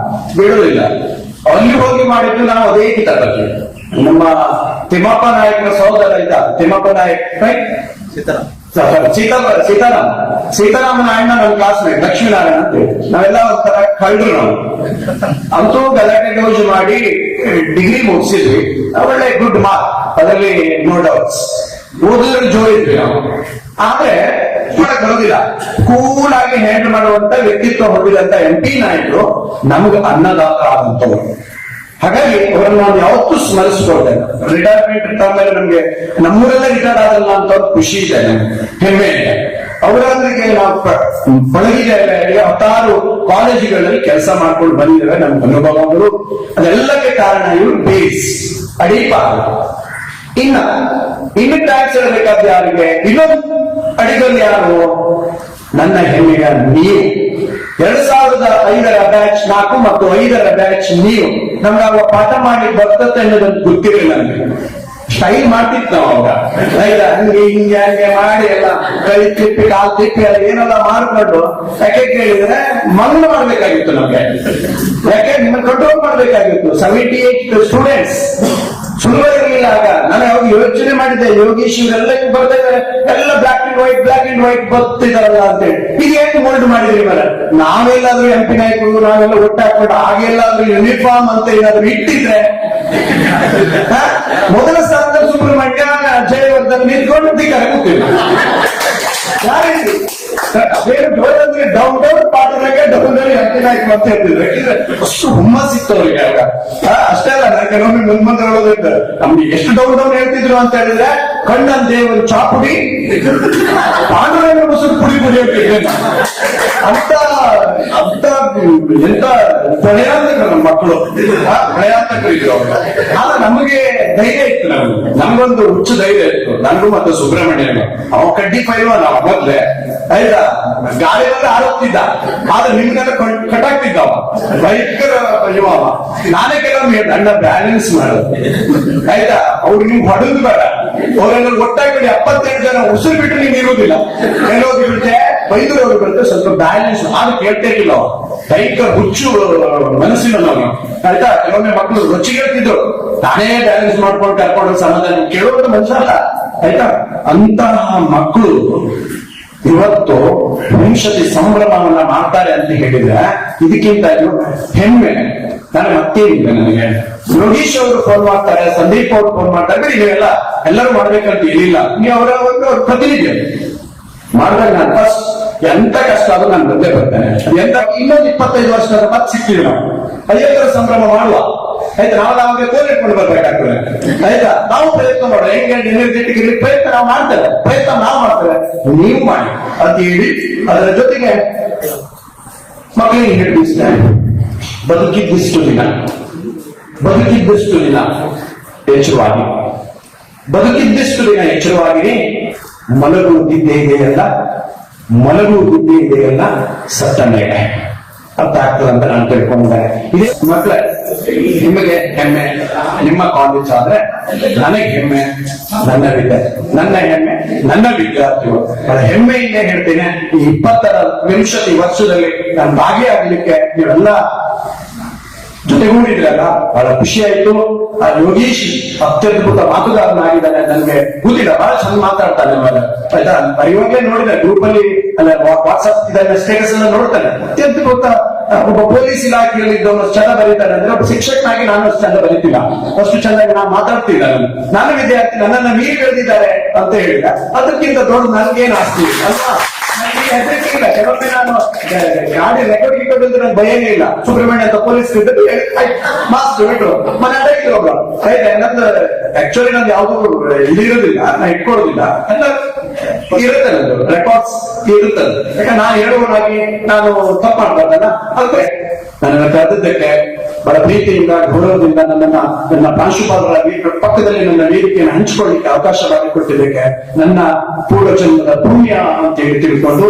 ಬಿಡುವುದಿಲ್ಲ. ಅಲ್ಲಿ ಹೋಗಿ ಮಾಡಿದ್ದು ನಾವು ಅದೇ ಕಿತಾಪತಿ. ನಮ್ಮ ತಿಮ್ಮಪ್ಪ ನಾಯಕರ ಸಹೋದರ ಇದ್ದ ತಿಮ್ಮಪ್ಪ ನಾಯಕ್ ಸೀತಾರಾಮನ ಅಣ್ಣ ನಮ್ಮ ಕ್ಲಾಸ್ಮೇಟ್ ಲಕ್ಷ್ಮೀನಾರಾಯಣ ಅಂತ ಹೇಳಿ ನಾವೆಲ್ಲ ಒಂಥರ ಕಳ್ರು. ನಾವು ಅಂತೂ ಗಲಾಟೆ ಡೋಸ್ ಮಾಡಿ ಡಿಗ್ರಿ ಮುಗಿಸಿದ್ವಿ. ಒಳ್ಳೆ ಗುಡ್ ಮಾರ್ಕ್, ಅದರಲ್ಲಿ ನೋ ಡೌಟ್ಸ್. ಓದಿದ್ರೆ ಜೋರಿದ್ವಿ ನಾವು. ಆದ್ರೆ ಮಾಡಕ್ ಬರೋದಿಲ್ಲ. ಕೂಲ್ ಆಗಿ ಹ್ಯಾಂಡಲ್ ಮಾಡುವಂತ ವ್ಯಕ್ತಿತ್ವ ಹೊಂದಿದಂತ MP ನಾಯಕರು ನಮ್ಗೆ ಅನ್ನದಾತ ಆದಂತವ್ರು. ಹಾಗಾಗಿ ಅವರನ್ನು ನಾವು ಯಾವತ್ತೂ ಸ್ಮರಿಸ್ಕೊಳ್ತೇನೆ. ರಿಟೈರ್ಮೆಂಟ್ ಮೇಲೆ ನಮ್ಗೆ ನಮ್ಮೂರಲ್ಲೇ ರಿಟೈರ್ಡ್ ಆದಲ್ಲ ಅಂತ ಖುಷಿ ಇದೆ, ಹೆಮ್ಮೆ ಇದೆ. ಅವರಾದ್ರಿಗೆ ನಾವು ಪಳಗಿದ್ದೇವೆ. 16 ಕಾಲೇಜುಗಳಲ್ಲಿ ಕೆಲಸ ಮಾಡ್ಕೊಂಡು ಬಂದಿದ್ದೇವೆ. ನಮ್ಮ ಅನುಭವಗಳು ಅದೆಲ್ಲಕ್ಕೆ ಕಾರಣ ಇವರು ಬೇಸ್ ಅಡಿಪಾರು. ಇನ್ನು ಟ್ಯಾಕ್ಸ್ ಇರಬೇಕಾದ ಯಾರಿಗೆ? ಇನ್ನೊಂದು ಅಡಿಗಲ್ಲಿ ಯಾರು? ನನ್ನ ಹೆಮ್ಮೆಗ ನೀವು. 2005ರ ಬ್ಯಾಚ್ 4 ಮತ್ತು 5ರ ಬ್ಯಾಚ್ ನೀವು. ನಮ್ಗೆ ಅವಾಗ ಪಾಠ ಮಾಡಿ ಬರ್ತತೆ ಅನ್ನೋದೊಂದು ಗೊತ್ತಿರಲಿಲ್ಲ. ನಮ್ಗೆ ಸ್ಟೈಲ್ ಮಾಡ್ತಿತ್ತು ನಾವು ಅವಾಗ. ಹಂಗೆ ಹಿಂಗೆ ಮಾಡಿ ಎಲ್ಲ ಕೈ ತಿಪ್ಪಿ ಕಾಲ್ ತಿಪ್ಪಿ ಎಲ್ಲ ಏನೆಲ್ಲ ಮಾಡ್ಕೊಂಡು ಯಾಕೆ ಕೇಳಿದ್ರೆ ಮಗ್ನ ಮಾಡ್ಬೇಕಾಗಿತ್ತು ನಮ್ಗೆ. ಯಾಕೆ ನಿಮ್ಮನ್ನು ಕಂಟ್ರೋಲ್ ಮಾಡ್ಬೇಕಾಗಿತ್ತು. 78 ಸ್ಟೂಡೆಂಟ್ಸ್. ಸುಲಭ ಇರಲಿಲ್ಲ ಆಗ. ನಾನು ಯಾವಾಗ ಯೋಚನೆ ಮಾಡಿದ್ದೆ, ಯೋಗೀಶ್ ಇವರೆಲ್ಲ ಬರ್ತಾರೆ, ಎಲ್ಲ ಬ್ಲಾಕ್ ಅಂಡ್ ವೈಟ್ ಬರ್ತಿದಾರಲ್ಲ ಅಂತೇಳಿ, ಈಗ ಏನು ಮೋಲ್ಡ್ ಮಾಡಿದ್ರಿ ಮರ? ನಾವೆಲ್ಲಾದ್ರೂ MP ನಾಯಕರು ನಾವೆಲ್ಲ ಒಟ್ಟಾಕ್ಬಿಟ್ಟು ಹಾಗೆಲ್ಲಾದ್ರೂ ಯೂನಿಫಾರ್ಮ್ ಅಂತ ಏನಾದ್ರೂ ಇಟ್ಟಿದ್ರೆ ಮೊದಲ ಸ್ಥಾನದಲ್ಲಿ ಸುಬ್ರಹ್ಮಣ್ಯ, ಜಯವರ್ಧನ್ ನಿಂತ್ಕೊಂಡು ಧಿಕ್ಕಾರ ಕೂತೀವಿ. ಜೋರಂದ್ರೆ ಡೌನ್ ಪಾತ್ರಕ್ಕೆ ಡೌನ್ MP ನಾಯಕ ಅಂತ ಹೇಳ್ತಿದ್ರು. ಅಷ್ಟು ಹುಮ್ಮಸ್ಸಿತ್ತು ಅವ್ರಿಗೆ ಆಗ. ಅಷ್ಟೇ ಅಲ್ಲ, ನಾನು ಕೆಲವೊಮ್ಮೆ ಮುಂದೆ ಹೇಳೋದಿದ್ದ, ನಮ್ಗೆ ಎಷ್ಟು ಡೌನ್ ಹೇಳ್ತಿದ್ರು ಅಂತ ಹೇಳಿದ್ರೆ, ಕಣ್ಣನ್ ದೇವರು ಚಾಪುಡಿ ಪಾಂಡುರಂಗ ಮುಸುರು ಪುಡಿ ಹೇಳ್ತಿದ್ದೆ. ಅಂತ ಎಂತ ಪ್ರಯಾಣಿಕರು ನಮ್ಮ ಮಕ್ಕಳು, ಪ್ರಯಾಣಿಕರು ಇದ್ರು ಅವರು. ಆದ್ರೆ ನಮಗೆ ಧೈರ್ಯ ಇತ್ತು, ನಮ್ಗೊಂದು ಹುಚ್ಚು ಧೈರ್ಯ ಇತ್ತು, ನನಗೂ ಮತ್ತು ಸುಬ್ರಹ್ಮಣ್ಯನಿಗೂ. ಅವ ಕಡ್ಡಿ ಪೈಲ್ವ ನಾವು ಮೊದ್ಲೆ, ಆಯ್ತಾ, ಗಾಳಿಯೆಲ್ಲ ಆರೋಗ್ತಿದ್ದ, ಆದ್ರೆ ನಿಮ್ಗೆಲ್ಲ ಕಟ್ಟಾಗ್ತಿದ್ದ ಅವ, ಭಯಂಕರ ಇವ. ನಾನೇ ಕೆಲವೊಮ್ಮೆ ನನ್ನ ಬ್ಯಾಲೆನ್ಸ್ ಮಾಡೋದು, ಆಯ್ತಾ, ಅವ್ರು ನಿಮ್ಗೆ ಹೊಡೆದು ಬೇಡ, ಅವರೆಲ್ಲ ಒಟ್ಟಾಗಿ 78 ಜನ ಉಸಿರು ಬಿಟ್ಟು ನೀವು ಇರುವುದಿಲ್ಲ, ಕೆಲವೊಂದು ಬಿಡುತ್ತೆ, ಬೈದೂರವ್ರು ಬರುತ್ತೆ, ಸ್ವಲ್ಪ ಬ್ಯಾಲೆನ್ಸ್ ಆದ್ರೂ ಕೇಳ್ತಾ ಇರಲಿಲ್ಲ ಅವ. ಭಯಂಕರ ಹುಚ್ಚು ಮನಸ್ಸಿನ ನಾವು, ಆಯ್ತಾ. ಕೆಲವೊಮ್ಮೆ ಮಕ್ಕಳು ರೊಚ್ಚಿಗೆ ಹೇಳ್ತಿದ್ರು, ನಾನೇ ಬ್ಯಾಲೆನ್ಸ್ ಮಾಡ್ಕೊಂಡು ಕರ್ಕೊಂಡು ಸಮಾಧಾನ ಕೇಳುವಂತ ಮನುಷ್ಯ ಅಲ್ಲ, ಆಯ್ತಾ. ಅಂತಹ ಮಕ್ಕಳು ಇವತ್ತು ವಿಂಶತಿ ಸಂಭ್ರಮವನ್ನ ಮಾಡ್ತಾರೆ ಅಂತ ಹೇಳಿದ್ರೆ ಇದಕ್ಕಿಂತ ಹೆಮ್ಮೆ ನಾನು ಮತ್ತೇನಿಲ್ಲ ನನಗೆ. ಯೋಗೀಶ್ ಅವರು ಫೋನ್ ಮಾಡ್ತಾರೆ, ಸಂದೀಪ್ ಅವರು ಫೋನ್ ಮಾಡ್ತಾರೆ, ನೀವೆಲ್ಲ ಎಲ್ಲರೂ ಮಾಡ್ಬೇಕಂತ ಏನಿಲ್ಲ, ನೀವು ಅವರ ಒಂದು ಪ್ರತಿನಿಧಿ ಮಾಡಿದಾಗ ನಾನು ಫಸ್ಟ್ ಎಂತ ಕಷ್ಟ ಆದ್ರೂ ನಾನು ಬಂದೇ ಬರ್ತೇನೆ. ಎಂತ ಇನ್ನೊಂದು 25 ವರ್ಷದ ಮತ್ತೆ ಸಿಕ್ತೀವಿ ನಾವು, 50ರ ಸಂಭ್ರಮ ಮಾಡುವ, ಆಯ್ತಾ. ನಾವು ನಮಗೆ ಕೋಲ್ ಇಟ್ಕೊಂಡು ಬರ್ಬೇಕಾಗ್ತದೆ, ಆಯ್ತಾ. ನಾವು ಪ್ರಯತ್ನ ಮಾಡೋಣ, ಹೆಂಗೆ ಎನರ್ಜೆಟಿಕ್ ಇರ್ಲಿಕ್ಕೆ ಪ್ರಯತ್ನ ನಾವು ಮಾಡ್ತೇವೆ, ನಾವು ಮಾಡ್ತೇವೆ, ನೀವು ಮಾಡಿ ಅಂತ ಹೇಳಿ ಅದರ ಜೊತೆಗೆ ಮಕ್ಕಳಿಗೆ ಹೇಳಿಸ್ತೇನೆ, ಬದುಕಿದ್ದಷ್ಟು ದಿನ ಎಚ್ಚರವಾಗಿ, ಬದುಕಿದ್ದಷ್ಟು ದಿನ ಎಚ್ಚರವಾಗಿ, ಮಲಗುವುದಿದ್ದೇ ಇದೆಯಲ್ಲ ಸತ್ತ ಮೇಲೆ ಅರ್ಥ ಆಗ್ತದೆ ಅಂತ ನಾನು ತಿಳ್ಕೊಂಡಿದ್ದೇನೆ. ಇದೇ ಮಕ್ಕಳ ನಿಮಗೆ ಹೆಮ್ಮೆ, ನಿಮ್ಮ ಕಾಲೇಜ್ ಆದ್ರೆ ನನಗೆ ಹೆಮ್ಮೆ, ನನ್ನ ಹೆಮ್ಮೆ ನನ್ನ ವಿದ್ಯಾರ್ಥಿಗಳು. ಬಹಳ ಹೆಮ್ಮೆಯಿಂದ ಹೇಳ್ತೇನೆ, ಈ 20 ವರ್ಷದಲ್ಲಿ ನಾನು ಭಾಗಿಯಾಗಲಿಕ್ಕೆ ನೀವೆಲ್ಲ ಜೊತೆಗೂಡಿದ್ರಲ್ಲ, ಬಹಳ ಖುಷಿ ಆಯ್ತು. ಆ ಯೋಗೀಶ್ ಅತ್ಯದ್ಭುತ ಮಾತುಗಾರನಾಗಿದ್ದಾನೆ, ನನಗೆ ಗೊತ್ತಿಲ್ಲ, ಬಹಳ ಚಂದ ಮಾತಾಡ್ತಾನೆ ಆಯ್ತಾ. ಇವಾಗಲೇ ನೋಡಿದೆ ಗ್ರೂಪ್ ಅಲ್ಲಿ, ಅಲ್ಲ ವಾಟ್ಸ್ಆಪ್ ಸ್ಟೇಟಸ್ ಎಲ್ಲ ನೋಡ್ತಾನೆ, ಅತ್ಯದ್ಭುತ. ಒಬ್ಬ ಪೊಲೀಸ್ ಇಲಾಖೆಯಲ್ಲಿ ಇದ್ದವನು ಚೆಂದ ಬರೀತಾನೆ ಅಂದ್ರೆ, ಒಬ್ಬ ಶಿಕ್ಷಕನಾಗಿ ನಾನು ಅಷ್ಟು ಚಂದ ಬರೀತಿಲ್ಲ, ಅಷ್ಟು ಚೆನ್ನಾಗಿ ನಾನು ಮಾತಾಡ್ತಿಲ್ಲ. ನಾನು ವಿದ್ಯಾರ್ಥಿ, ನನ್ನನ್ನು ಮೀರಿ ಬೆಳೆದಿದ್ದಾರೆ ಅಂತ ಹೇಳಿದ, ಅದಕ್ಕಿಂತ ದೊಡ್ಡ ನನ್ಗೇನು ಆಸ್ತಿ ಅಲ್ವಾ. ಹೆದರಿಕೆಯಿಲ್ಲ, ಕೆಲವೊಮ್ಮೆ ನಾನು ಗಾಡಿ ರೆಕಾರ್ಡ್ ಇಟ್ಟೋದ್ರೆ ನನ್ಗೆ ಭಯನೇ ಇಲ್ಲ. ಸುಬ್ರಹ್ಮಣ್ಯ ಅಂತ ಪೊಲೀಸ್ ಮಾಸ್ಟರ್ ಬಿಟ್ರು ಮನೆ ಅಡಗಿದ್ರು ಒಬ್ಬ, ಆಯ್ತಾ. ನಂದು ಆಕ್ಚುಲಿ ನಂದು ಯಾವ್ದು ಇದಿರೋದಿಲ್ಲ, ನಾ ಇಟ್ಕೊಳ್ಳೋದಿಲ್ಲ, ಎಲ್ಲ ಇರುತ್ತೆ, ನಂದು ರೆಕಾರ್ಡ್ಸ್ ಇರುತ್ತದೆ. ಯಾಕಂದ್ರೆ ನಾನು ಹೇಳುವನಾಗಿ ನಾನು ತಪ್ಪು ಮಾಡ್ಬಾರ್ದಲ್ಲ, ಅದಕ್ಕೆ ನನ್ನನ್ನು ಕರೆದಿದ್ದಕ್ಕೆ ಬಹಳ ಪ್ರೀತಿಯಿಂದ ಗೌರವದಿಂದ ನನ್ನ ಪ್ರಾಂಶುಪಾಲರ ಪಕ್ಕದಲ್ಲಿ ನನ್ನ ವೇದಿಕೆಯನ್ನು ಹಂಚಿಕೊಳ್ಳಿಕ್ಕೆ ಅವಕಾಶ ಮಾಡಿಕೊಟ್ಟಿದ್ದಕ್ಕೆ ನನ್ನ ಪೂರ್ವಜನ್ಮದ ಪುಣ್ಯ ಅಂತ ಹೇಳಿ ತಿಳ್ಕೊಂಡು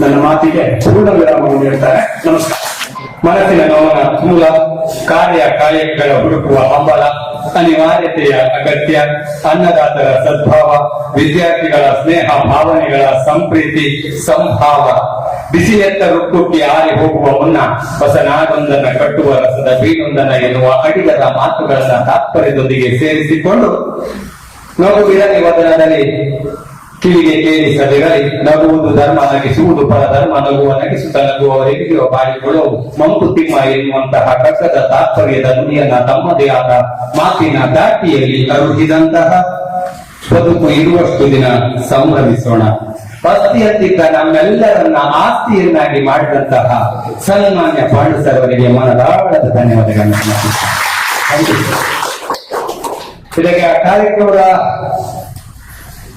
ನನ್ನ ಮಾತಿಗೆ ಪೂರ್ಣ ವಿರಾಮವನ್ನು ಹೇಳ್ತಾರೆ. ನಮಸ್ಕಾರ. ಮನಸ್ಸಿನ ನೋವಿನ ಮೂಲ ಕಾಯಕಗಳ ಹುಡುಕುವ ಹಂಬಲ, ಅನಿವಾರ್ಯತೆಯ ಅಗತ್ಯ, ಅನ್ನದಾತರ ಸದ್ಭಾವ, ವಿದ್ಯಾರ್ಥಿಗಳ ಸ್ನೇಹ ಭಾವನೆಗಳ ಸಂಪ್ರೀತಿ ಸಂಭಾವ, ಬಿಸಿನೆತ್ತ ರುಕ್ಕುಟ್ಟಿ ಆರಿ ಹೋಗುವ ಮುನ್ನ ಹೊಸನಾಗೊಂದನ್ನ ಕಟ್ಟುವ ರಸದ ಬೀನೊಂದನ ಎನ್ನುವ ಅಡಿಗರ ಮಾತುಗಳನ್ನ ತಾತ್ಪರ್ಯದೊಂದಿಗೆ ಸೇರಿಸಿಕೊಂಡು, ನಗುವಿರಲಿ ವದನದಲ್ಲಿ ಕಿವಿಗೆ ಕೇಳಿಸದಿರಲಿ, ನಗುವುದು ಧರ್ಮ ನಗಿಸುವುದು ಪರಧರ್ಮ, ನಗುವ ನಗಿಸುತ್ತ ನಗುವವರೆಗಿರುವ ಬಾಯಿಗಳು ಮಂಕುತಿಮ್ಮ ಎನ್ನುವಂತಹ ಕಗ್ಗದ ತಾತ್ಪರ್ಯದ ನುಡಿಯನ್ನ ತಮ್ಮದೇ ಆದ ಮಾತಿನ ದಾಟಿಯಲ್ಲಿ ಅರುಹಿದಂತಹ ಬದುಕು ಇರುವಷ್ಟು ದಿನ ಸಂಭ್ರಮಿಸೋಣ. ಅಸ್ಥಿಯತ್ತಿದ್ದ ನಮ್ಮೆಲ್ಲರನ್ನ ಆಸ್ತಿಯನ್ನಾಗಿ ಮಾಡಿದಂತಹ ಸನ್ಮಾನ್ಯ ಪಾಂಡುಸರವರಿಗೆ ಮನದಾಳದ ಧನ್ಯವಾದಗಳನ್ನು. ಇದಕ್ಕೆ ಆ ಕಾರ್ಯಕ್ರಮದ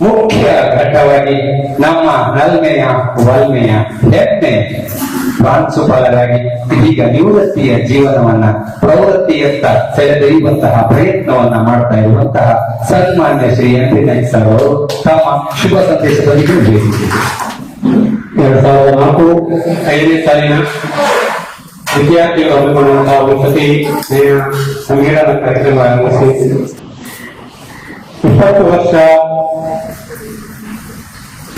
ಮುಖ್ಯ ಘಟ್ಟವಾಗಿ ನಮ್ಮ ನಲ್ಮೆಯ ವಲ್ಮೆಯ ಹೆಮ್ಮೆ ಪ್ರಾಂಶುಪಾಲರಾಗಿ ಈಗ ನಿವೃತ್ತಿಯ ಜೀವನವನ್ನ ಪ್ರವೃತ್ತಿಯತ್ತ ಸೆಳೆದೊಯ್ಯುವಂತಹ ಪ್ರಯತ್ನವನ್ನ ಮಾಡ್ತಾ ಇರುವಂತಹ ಸನ್ಮಾನ್ಯ ಶ್ರೀ MP ನಾಯ್ಕ ಸರ್ ಅವರು ತಮ್ಮ ಶುಭ ಸಂದೇಶದೊಂದಿಗೆ ಉದ್ದೇಶಿಸಿದರು. 2004-5ನೇ ಸಾಲಿನ ವಿದ್ಯಾರ್ಥಿಗಳು ಹಮ್ಮಿಕೊಳ್ಳುವಂತಹ ವಸತಿ ಸಂಮೇಳನ ಕಾರ್ಯಕ್ರಮ 20 ವರ್ಷ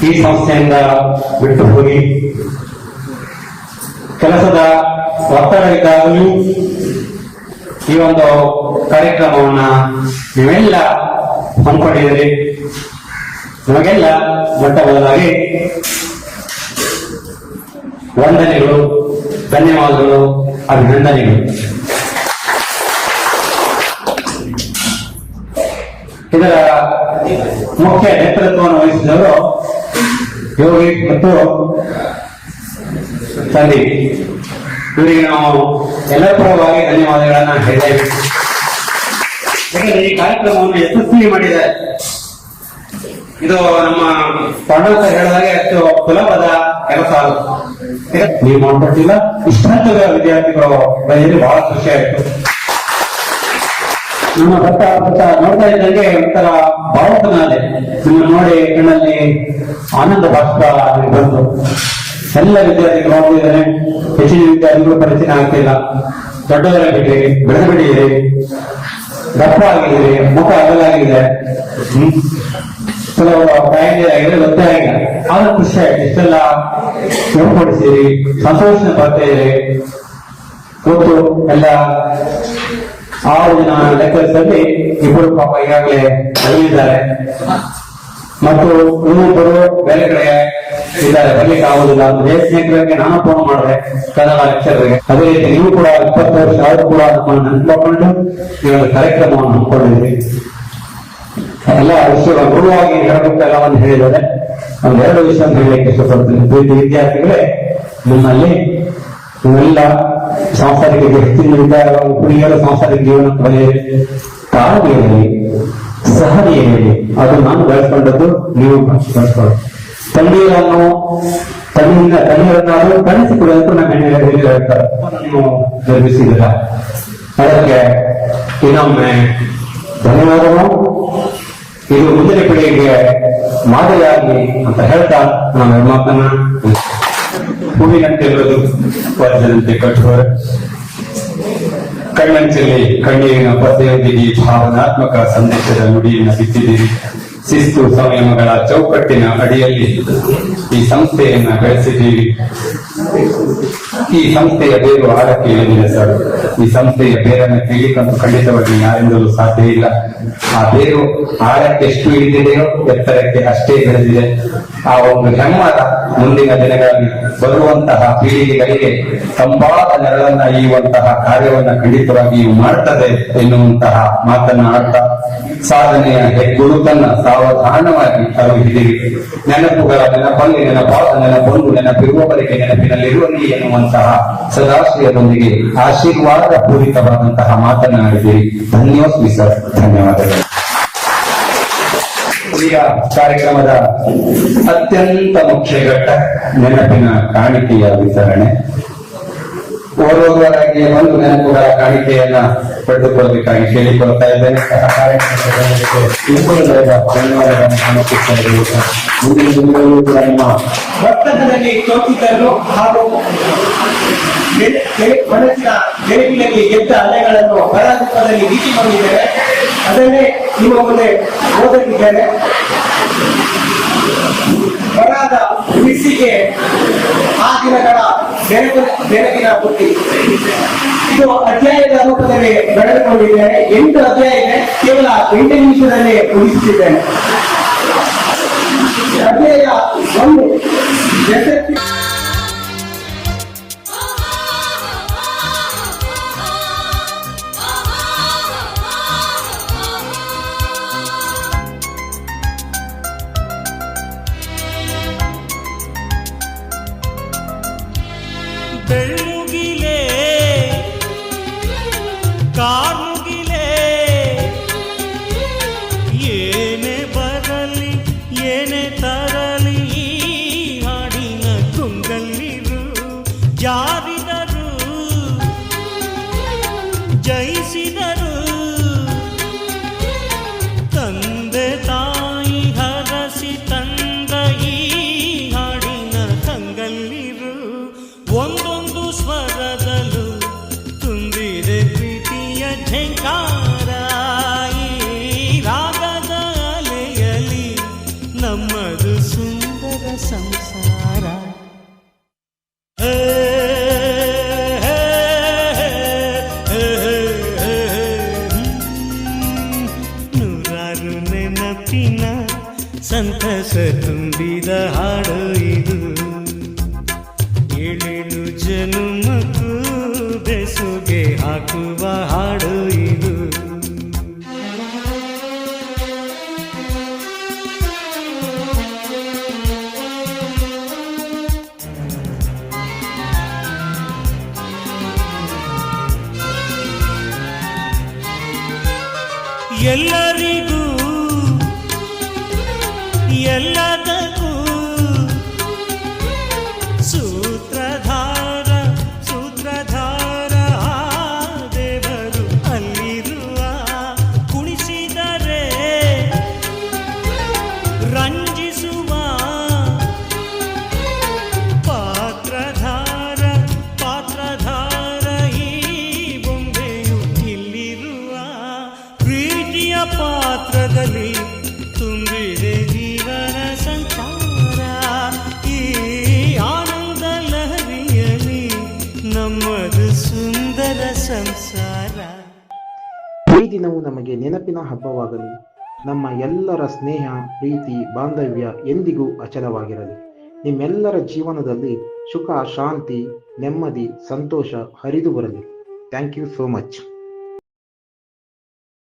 ಈ ಸಂಸ್ಥೆಯಿಂದ ಬಿಟ್ಟು ಹೋಗಿ ಕೆಲಸದ ಒತ್ತಡ ಇದ್ದಾಗಲೂ ಈ ಒಂದು ಕಾರ್ಯಕ್ರಮವನ್ನ ನೀವೆಲ್ಲ ಹಮ್ಮಿಕೊಂಡಿದ್ದೀರಿ. ನಿಮಗೆಲ್ಲ ಮೊಟ್ಟ ಮೊದಲಾಗಿ ವಂದನೆಗಳು, ಧನ್ಯವಾದಗಳು, ಅಭಿನಂದನೆಗಳು. ಇದರ ಮುಖ್ಯ ನೇತೃತ್ವವನ್ನು ವಹಿಸಿದವರು ಯೋಗಿ ಮತ್ತು ಸಂದೀಪ್. ಇವರಿಗೆ ನಾವು ಎಲ್ಲರ ಪರವಾಗಿ ಧನ್ಯವಾದಗಳನ್ನ ಹೇಳಿದ್ದೇವೆ. ಯಾಕಂದ್ರೆ ಈ ಕಾರ್ಯಕ್ರಮವನ್ನು ಯಶಸ್ವಿ ಮಾಡಿದ್ದಾರೆ. ಇದು ನಮ್ಮ ಪಂಡಿತ ಹೇಳಿದಾಗೆ ಅಷ್ಟು ಸುಲಭದ ಕೆಲಸ ಅಲ್ಲ. ನೀವು ಮಾಡ್ಕೊಟ್ಟಿಲ್ಲ, ಇಷ್ಟಂತ ವಿದ್ಯಾರ್ಥಿಗಳು ಬಂದಿದ್ರೆ ಬಹಳ ಖುಷಿ ಆಯ್ತು. ನಮ್ಮ ನೋಡ್ತಾ ಇದ್ದಂಗೆ ಒಂಥರ ಭಾವಕನಾದೆ. ನಿಮ್ಮ ನೋಡಿ ಕಣ್ಣಲ್ಲಿ ಆನಂದ ಬಾಷ್ಪ ಬಂತು. ಎಲ್ಲ ವಿದ್ಯಾರ್ಥಿಗಳು ನೋಡ್ತಿದ್ದಾರೆ. ಹೆಚ್ಚಿನ ವಿದ್ಯಾರ್ಥಿಗಳು ಪರಿಚಯ ಆಗ್ತಿಲ್ಲ. ದೊಡ್ಡವರ ಬಿಟ್ಟಿರಿ, ಬೆಳೆದು ಬಿಟ್ಟಿದ್ದೀರಿ, ದಪ್ಪ ಆಗಿದ್ದೀರಿ, ಮುಖ ಅಗಲಾಗಿದೆ, ಕೆಲವು ಕಾಯಿಲೆಯಾಗಿದೆ, ಒದ್ದೆ ಆಗಿಲ್ಲ. ಆದ್ರೂ ಖುಷಿ ಆಯ್ತು. ಇಷ್ಟೆಲ್ಲ ಏರ್ಪಡಿಸಿರಿ, ಸಂತೋಷ ಬರ್ತಾ ಇದ್ದೀರಿ. ಗೊತ್ತು ಎಲ್ಲ 6 ಜನ ಲೆಕ್ಕದಲ್ಲಿ ಇಬ್ಬರು ಪಾಪ ಈಗಾಗಲೇ ಅಲ್ಲಿದ್ದಾರೆ ಮತ್ತು ಇನ್ನೊಬ್ಬರು ಬೇರೆ ಕಡೆ ಇದ್ದಾರೆ, ಬರ್ಲಿಕ್ಕೆ ಆಗುದಿಲ್ಲ. ಸ್ನೇಹಿತರಿಗೆ ನಾನು ಫೋನ್ ಮಾಡಿದೆ, ಕನ್ನಡ ಲೆಕ್ಚರ್ಗೆ. ಅದೇ ರೀತಿ ನೀವು ಕೂಡ 20 ವರ್ಷ ಅವರು ಕೂಡ ನಮ್ಮನ್ನು ನೆನಪಿಕೊಂಡು ಈ ಒಂದು ಕಾರ್ಯಕ್ರಮವನ್ನು ಹಮ್ಮಿಕೊಂಡಿದ್ದೀರಿ. ಎಲ್ಲ ವಿಷಯ ಗುರುವಾಗಿ ಹೇಳಬೇಕೆಲ್ಲವನ್ನು ಹೇಳಿದರೆ ಒಂದು 2 ವಿಷಯ ಅಂತ ಹೇಳಲಿಕ್ಕೆ ಇಷ್ಟಪಡ್ತೀನಿ. ಪ್ರೀತಿ ವಿದ್ಯಾರ್ಥಿಗಳೇ, ನಿಮ್ಮಲ್ಲಿ ನೀವೆಲ್ಲ ಸಾಂಸಾರಿಕ ಹೆಚ್ಚಿನ ಹುಡುಗಿಯರು ಸಾಂಸಾರಿಕ ಜೀವನ ಬರೆಯಿರಿ, ತಾಳ್ಮೆಯಲ್ಲಿ ಸಹನೆಯಲ್ಲಿ ಅದು ನಾನು ಬೆಳೆಸ್ಕೊಂಡದ್ದು, ನೀವು ಬೆಳೆಸ್ಕೊಳ್ಳಿ. ತಣ್ಣೀರನ್ನಾದ್ರೂ ತಣಿಸಿಕೊಳ್ಳಲು ನಮ್ಮ ಹೆಣ್ಣು ಹೇಳ್ತಾರೆ, ನೀವು ನಿರ್ಮಿಸಿದಿರ. ಅದಕ್ಕೆ ಇನ್ನೊಮ್ಮೆ ಧನ್ಯವಾದಗಳು. ಇದು ಮುಂದಿನ ಪೀಳಿಗೆಗೆ ಮಾದರಿಯಾಗಿ ಅಂತ ಹೇಳ್ತಾ ನಮ್ಮ ಮಾತನ್ನ ಹೂವಿನಂತಿರುವುದು ವಜ್ರದಂತೆ ಕಠೋರ, ಕಣ್ಣಂಚಲ್ಲಿ ಕಣ್ಣೀರಿನ ಪದೆಯೊಂದಿಗೆ ಭಾವನಾತ್ಮಕ ಸಂದೇಶದ ನುಡಿಯನ್ನು ಬಿತ್ತಿದ್ದೀರಿ. ಶಿಸ್ತು ಸಂಯಮಗಳ ಚೌಕಟ್ಟಿನ ಅಡಿಯಲ್ಲಿ ಈ ಸಂಸ್ಥೆಯನ್ನ ಬೆಳೆಸಿದ್ದೀರಿ. ಈ ಸಂಸ್ಥೆಯ ಬೇರು ಆಳಕ್ಕೆ ಇಳಿದಿದೆ ಸರ್. ಈ ಸಂಸ್ಥೆಯ ಬೇರನ್ನು ತಿಳಿಯಕ್ಕಂತೂ ಖಂಡಿತವಾಗಿ ಯಾರಿಂದಲೂ ಸಾಧ್ಯ ಇಲ್ಲ. ಆ ಬೇರು ಆಳಕ್ಕೆ ಎಷ್ಟು ಇಳಿದಿದೆಯೋ ಎತ್ತರಕ್ಕೆ ಅಷ್ಟೇ ಬೆಳೆದಿದೆ. ಆ ಒಂದು ಹೆಮ್ಮರ ಮುಂದಿನ ದಿನಗಳಲ್ಲಿ ಬರುವಂತಹ ಪೀಳಿಗೆಗಳಿಗೆ ತಂಪಾದ ನೆರಳನ್ನ ಈಯುವಂತಹ ಕಾರ್ಯವನ್ನ ಖಂಡಿತವಾಗಿಯೂ ಮಾಡ್ತದೆ ಎನ್ನುವಂತಹ ಮಾತನ್ನ ಆಡ್ತಾ ಸಾಧನೆಯ ಹೆಗ್ಗುರುತನ್ನ ಸಾವಧಾನವಾಗಿ ಅರಿಹಿಡಿರಿ. ನೆನಪುಗಳ ನೆನಪಲ್ಲಿ ನೆನಪಾದ ನೆನಪೊಂದು ನೆನಪಿರುವವರಿಗೆ ನೆನಪಿನಲ್ಲಿರುವಲ್ಲಿ ಎನ್ನುವಂತಹ ಸದಾಶಯದೊಂದಿಗೆ ಆಶೀರ್ವಾದ ಪೂರಿತವಾದಂತಹ ಮಾತನಾಡಿದಿರಿ. ಧನ್ಯೋಸ್ಮಿ ಸರ್, ಧನ್ಯವಾದಗಳು. ಈಗ ಕಾರ್ಯಕ್ರಮದ ಅತ್ಯಂತ ಮುಖ್ಯ ಘಟ್ಟ ನೆನಪಿನ ಕಾಣಿಕೆಯ ವಿತರಣೆ. ಓರ್ವರಾಗಿ ಒಂದು ನೆನಪುಗಳ ಕಾಣಿಕೆಯನ್ನ ಪಡೆದುಕೊಳ್ಳಬೇಕಾಗಿ ಕೇಳಿಕೊಳ್ತಾ ಇದ್ದೇನೆ. ಧನ್ಯವಾದಗಳನ್ನು ಸಮರ್ಪಿಸ್ತಾ ಇರುವುದು ಮುಂದಿನ ದಿನಗಳಲ್ಲೂ ಕೂಡ ನಿಮ್ಮ ವರ್ತಕದಲ್ಲಿ ಚೌಕಿತರು ಹಾಗೂ ಮನಸ್ಸಿನ ಬೆಳಕಿನಲ್ಲಿ ಗೆದ್ದ ಅಲೆಗಳನ್ನು ಬರಾರೂಪದಲ್ಲಿ ರೀತಿ ಮಾಡಿದ್ದೇವೆ. ಅದನ್ನೇ ನಿಮ್ಮ ಮುಂದೆ ಓದಲಿದ್ದೇನೆ. ಬರಾದ ಬಿಸಿಗೆ ಆ ದಿನಗಳ ಬೆಳಕಿನ ಬುಟ್ಟಿ. ಇದು ಅಧ್ಯಾಯದ ರೂಪದಲ್ಲಿ ಬೆಳೆದುಕೊಂಡಿದ್ದೇನೆ. 8 ಅಧ್ಯಾಯ ಇದೆ, ಕೇವಲ 8 ನಿಮಿಷದಲ್ಲಿ ಮುಗಿಸುತ್ತಿದ್ದೇನೆ. ಅಧ್ಯಾಯ 1 ಯಶಸ್ವಿ. ಬೆಳ್ಳುಗಿಲೆ ಕಾಮುಗಿಲೆ ಏನೇ ಬರಲಿ ಏನೇ ತರಲಿ ಹಾಡಿನ ತುಂಗಲ್ಲಿರು ಜಾರಿದರು ಜಯಿಸಿದರು ತಂದೆ ತಾಯಿ ಹರಸಿ ತಂದ ಈ ಹಾಡಿನ ಕಂಗಲ್ಲಿರು ಒಂದೊಂದು ಸ್ವರದಲ್ಲೂ ತುಂಬಿದೆ ಪ್ರೀತಿಯ ಝಂಕಾರ. ಈ ರಾಗದ ಅಲೆಯಲ್ಲಿ ನಮ್ಮದು ಸುಂದರ ಸಂಸಾರ. ಹೇ ಹೇ ಹೇ ಹೇ ಹೇ ತುಂಬಿದ ಹಾಡು ಇದು, ಏಳೇಳು ಜನುಮಕ್ಕೂ ಬೆಸುಗೆ ಹಾಕುವ ಹಾಡು ಇದು. ಎಲ್ಲರಿಗೂ ಎಲ್ಲದಕ್ಕೂ ಸೂತ್ರಧಾರ ದೇವರು ಅಲ್ಲಿರುವ, ಕುಣಿಸಿದರೆ ರಂಜಿಸುವ ಪಾತ್ರಧಾರ ಈ ಬೊಂಬೆಯು ಇಲ್ಲಿರುವ ಪ್ರೀತಿಯ ಪಾತ್ರದಲ್ಲಿ ತುಂಬಿದೆ ಜೀವನ ಸಂಚಾರ. ಈ ಆನಂದ ಲಹರಿಯಲ್ಲಿ ನಮ್ಮದು ಸುಂದರ ಸಂಸಾರ. ಈ ದಿನವು ನಮಗೆ ನೆನಪಿನ ಹಬ್ಬವಾಗಲಿ. ನಮ್ಮ ಎಲ್ಲರ ಸ್ನೇಹ, ಪ್ರೀತಿ, ಬಾಂಧವ್ಯ ಎಂದಿಗೂ ಅಚಲವಾಗಿರಲಿ. ನಿಮ್ಮೆಲ್ಲರ ಜೀವನದಲ್ಲಿ ಸುಖ, ಶಾಂತಿ, ನೆಮ್ಮದಿ, ಸಂತೋಷ ಹರಿದು ಬರಲಿ. Thank you so much.